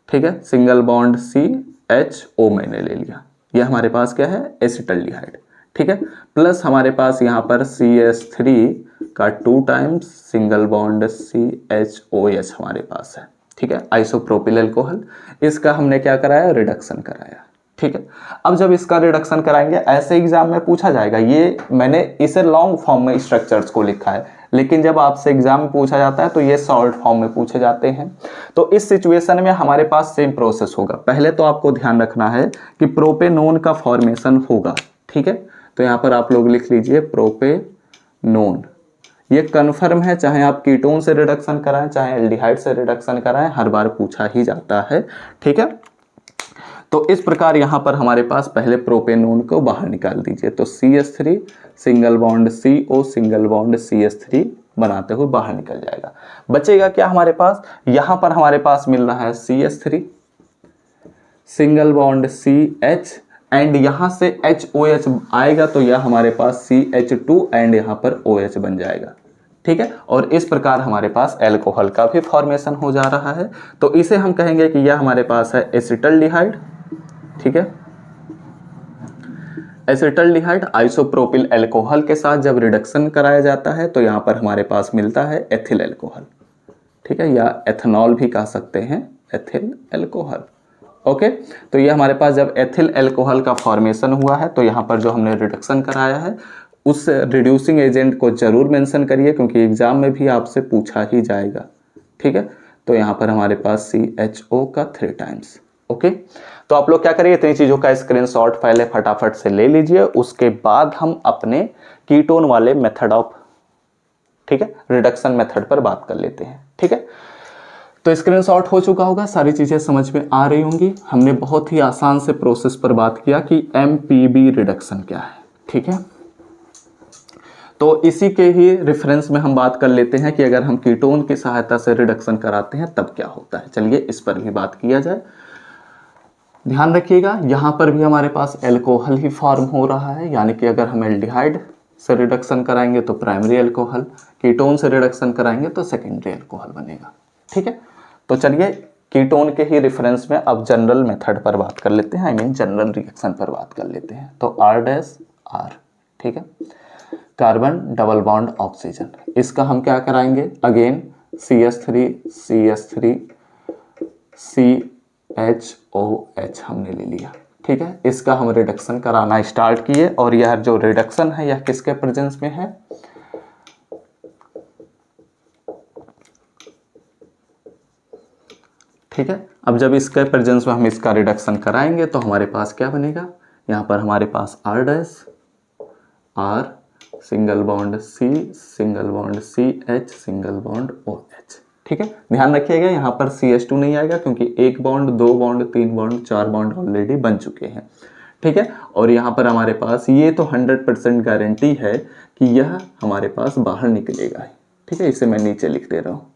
ठीक है, सिंगल बॉन्ड CHO मैंने ले लिया, यह हमारे पास क्या है, एसिटल्डिहाइड। ठीक है, प्लस हमारे पास यहाँ पर CH3 का 2 टाइम्स सिंगल बॉन्ड CHOH हमारे पास है। ठीक है, आइसोप्रोपिल एल्कोहल, इसका हमने क्या कराया, रिडक्शन कराया। ठीक है, अब जब इसका रिडक्शन कराएंगे ऐसे एग्जाम में पूछा जाएगा, ये मैंने इसे लॉन्ग फॉर्म में स्ट्रक्चर्स को लिखा है, लेकिन जब आपसे एग्जाम में पूछा जाता है तो ये शॉर्ट फॉर्म में पूछे जाते हैं। तो इस सिचुएशन में हमारे पास सेम प्रोसेस होगा। पहले तो आपको ध्यान रखना है कि प्रोपेनोन का फॉर्मेशन होगा। ठीक है, तो यहाँ पर आप लोग लिख लीजिए प्रोपेनोन, ये कन्फर्म है, चाहे आप कीटोन से रिडक्शन कराएं चाहे एल्डिहाइड से रिडक्शन कराएं, हर बार पूछा ही जाता है। ठीक है, तो इस प्रकार यहाँ पर हमारे पास पहले प्रोपेनोन को बाहर निकाल दीजिए, तो CH3 single bond CO single bond CH3 बनाते हुए बाहर निकल जाएगा। बचेगा क्या हमारे पास, यहाँ पर हमारे पास मिल रहा है CH3 single bond CH, and यहाँ से HOH आएगा तो यह हमारे पास CH2 एंड यहाँ पर OH बन जाएगा। ठीक है, और इस प्रकार हमारे पास एल्कोहल का भी फॉर्मेशन हो जा रहा है। तो इसे हम कहेंगे कि यह हमारे पास है एसिटल्डिहाइड। ठीक है, एसिटल्डिहाइड आइसोप्रोपिल एल्कोहल के साथ जब रिडक्शन कराया जाता है तो यहाँ पर हमारे पास मिलता है एथिल एल्कोहल। ठीक है, या एथेनॉल भी कह सकते हैं, एथिल एल्कोहल। ओके, तो ये हमारे पास जब एथिल एल्कोहल का फॉर्मेशन हुआ है तो यहाँ पर जो हमने रिडक्शन कराया है उस रिड्यूसिंग एजेंट को जरूर मेंशन करिए, क्योंकि एग्जाम में भी आपसे पूछा ही जाएगा। ठीक है, तो यहाँ पर हमारे पास CHO का 3 टाइम्स। ओके, तो आप लोग क्या करिए, इतनी चीजों का स्क्रीनशॉट पहले फटाफट से ले लीजिए, उसके बाद हम अपने कीटोन वाले मेथड ऑफ ठीक है, रिडक्शन मेथड पर बात कर लेते हैं। ठीक है, तो स्क्रीनशॉट हो चुका होगा, सारी चीज़ें समझ में आ रही होंगी। हमने बहुत ही आसान से प्रोसेस पर बात किया कि एमपीबी रिडक्शन क्या है। ठीक है, तो इसी के ही रेफरेंस में हम बात कर लेते हैं कि अगर हम कीटोन की सहायता से रिडक्शन कराते हैं तब क्या होता है। चलिए इस पर भी बात किया जाए। ध्यान रखिएगा, यहाँ पर भी हमारे पास एल्कोहल ही फॉर्म हो रहा है, यानी कि अगर हम एल्डिहाइड से रिडक्शन कराएंगे तो प्राइमरी एल्कोहल, कीटोन से रिडक्शन कराएंगे तो सेकेंडरी एल्कोहल बनेगा। ठीक है, तो चलिए कीटोन के ही रेफरेंस में अब जनरल मेथड पर बात कर लेते हैं, आई मीन जनरल रिएक्शन पर बात कर लेते हैं। तो R', ठीक है, कार्बन डबल बॉन्ड ऑक्सीजन, इसका हम क्या कराएंगे, अगेन CH3 CHOH हमने ले लिया। ठीक है, इसका हम रिडक्शन कराना स्टार्ट किए और यह जो रिडक्शन है यह किसके प्रेजेंस में है, ठीक है। अब जब इसके प्रेजेंस में हम इसका रिडक्शन कराएंगे तो हमारे पास क्या बनेगा, यहाँ पर हमारे पास R' single bond C single bond CH single bond OH। ठीक है, ध्यान रखिएगा यहाँ पर CH2 नहीं आएगा क्योंकि 1 bond 2 bond 3 bond 4 bond already बन चुके हैं। ठीक है, और यहाँ पर हमारे पास ये तो 100% गारंटी है कि यह हमारे पास बाहर निकलेगा। ठीक है, इसे मैं नीचे लिख दे रहा हूँ,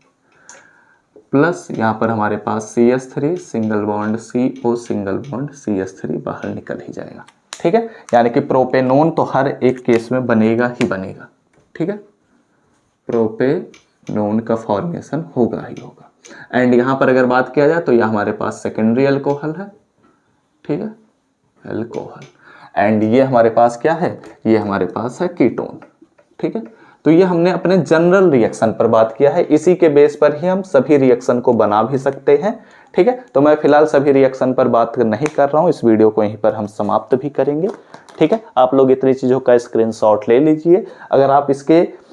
प्लस यहाँ पर हमारे पास CH3 single bond CO single bond CH3 बाहर निकल ही जाएगा। ठीक है, यानी कि प्रोपेनोन तो हर एक केस में बनेगा ही बनेगा। ठीक है, प्रोपेनोन का फॉर्मेशन होगा ही होगा। एंड यहाँ पर अगर बात किया जाए तो यह हमारे पास सेकेंडरी अल्कोहल है। ठीक है, अल्कोहल, एंड ये हमारे पास क्या है, ये हमारे पास है कीटोन। ठीक है, तो ये हमने अपने जनरल रिएक्शन पर बात किया है, इसी के बेस पर ही हम सभी रिएक्शन को बना भी सकते हैं। ठीक है, तो मैं फिलहाल सभी रिएक्शन पर बात नहीं कर रहा हूँ, इस वीडियो को यहीं पर हम समाप्त भी करेंगे। ठीक है, आप लोग इतनी चीज़ों का स्क्रीनशॉट ले लीजिए। अगर आप इसके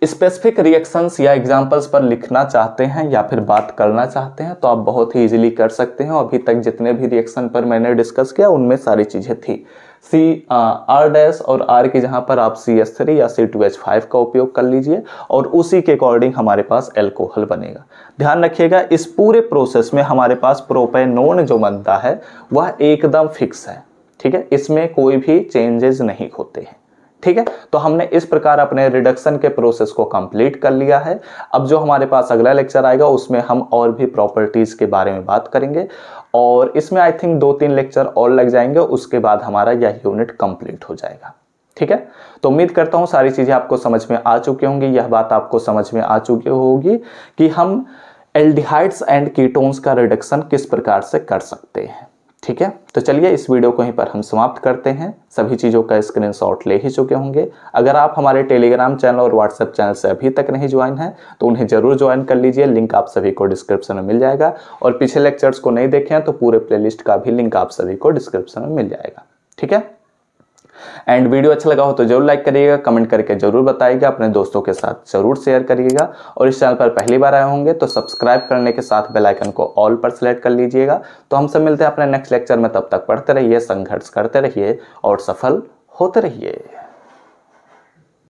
स्पेसिफिक रिएक्शंस या एग्जांपल्स पर लिखना चाहते हैं या फिर बात करना चाहते हैं तो आप बहुत ही इजीली कर सकते हैं। अभी तक जितने भी रिएक्शन पर मैंने डिस्कस किया उनमें सारी चीज़ें थी। R' और R की जहाँ पर आप CH3 या C2H5 का उपयोग कर लीजिए और उसी के अकॉर्डिंग हमारे पास एल्कोहल बनेगा। ध्यान रखिएगा, इस पूरे प्रोसेस में हमारे पास प्रोपेनोन जो बनता है वह एकदम फिक्स है। ठीक है, इसमें कोई भी चेंजेस नहीं होते हैं। ठीक है, तो हमने इस प्रकार अपने रिडक्शन के प्रोसेस को कंप्लीट कर लिया है। अब जो हमारे पास अगला लेक्चर आएगा उसमें हम और भी प्रॉपर्टीज के बारे में बात करेंगे और इसमें आई थिंक 2-3 लेक्चर और लग जाएंगे, उसके बाद हमारा यह यूनिट कंप्लीट हो जाएगा। ठीक है, तो उम्मीद करता हूं सारी चीजें आपको समझ में आ चुकी होंगी, यह बात आपको समझ में आ चुकी होगी कि हम एल्डिहाइड्स एंड कीटोन्स का रिडक्शन किस प्रकार से कर सकते हैं। ठीक है, तो चलिए इस वीडियो को यहीं पर हम समाप्त करते हैं। सभी चीज़ों का स्क्रीनशॉट ले ही चुके होंगे। अगर आप हमारे टेलीग्राम चैनल और व्हाट्सएप चैनल से अभी तक नहीं ज्वाइन हैं तो उन्हें जरूर ज्वाइन कर लीजिए, लिंक आप सभी को डिस्क्रिप्शन में मिल जाएगा। और पिछले लेक्चर्स को नहीं देखे हैं तो पूरे प्लेलिस्ट का भी लिंक आप सभी को डिस्क्रिप्शन में मिल जाएगा। ठीक है, एंड वीडियो अच्छा लगा हो तो जरूर लाइक करिएगा, कमेंट करके जरूर बताइएगा, अपने दोस्तों के साथ जरूर शेयर करिएगा और इस चैनल पर पहली बार आए होंगे तो सब्सक्राइब करने के साथ बेल आइकन को ऑल पर सेलेक्ट कर लीजिएगा। तो हम सब मिलते हैं अपने नेक्स्ट लेक्चर में, तब तक पढ़ते रहिए, संघर्ष करते रहिए और सफल होते रहिए।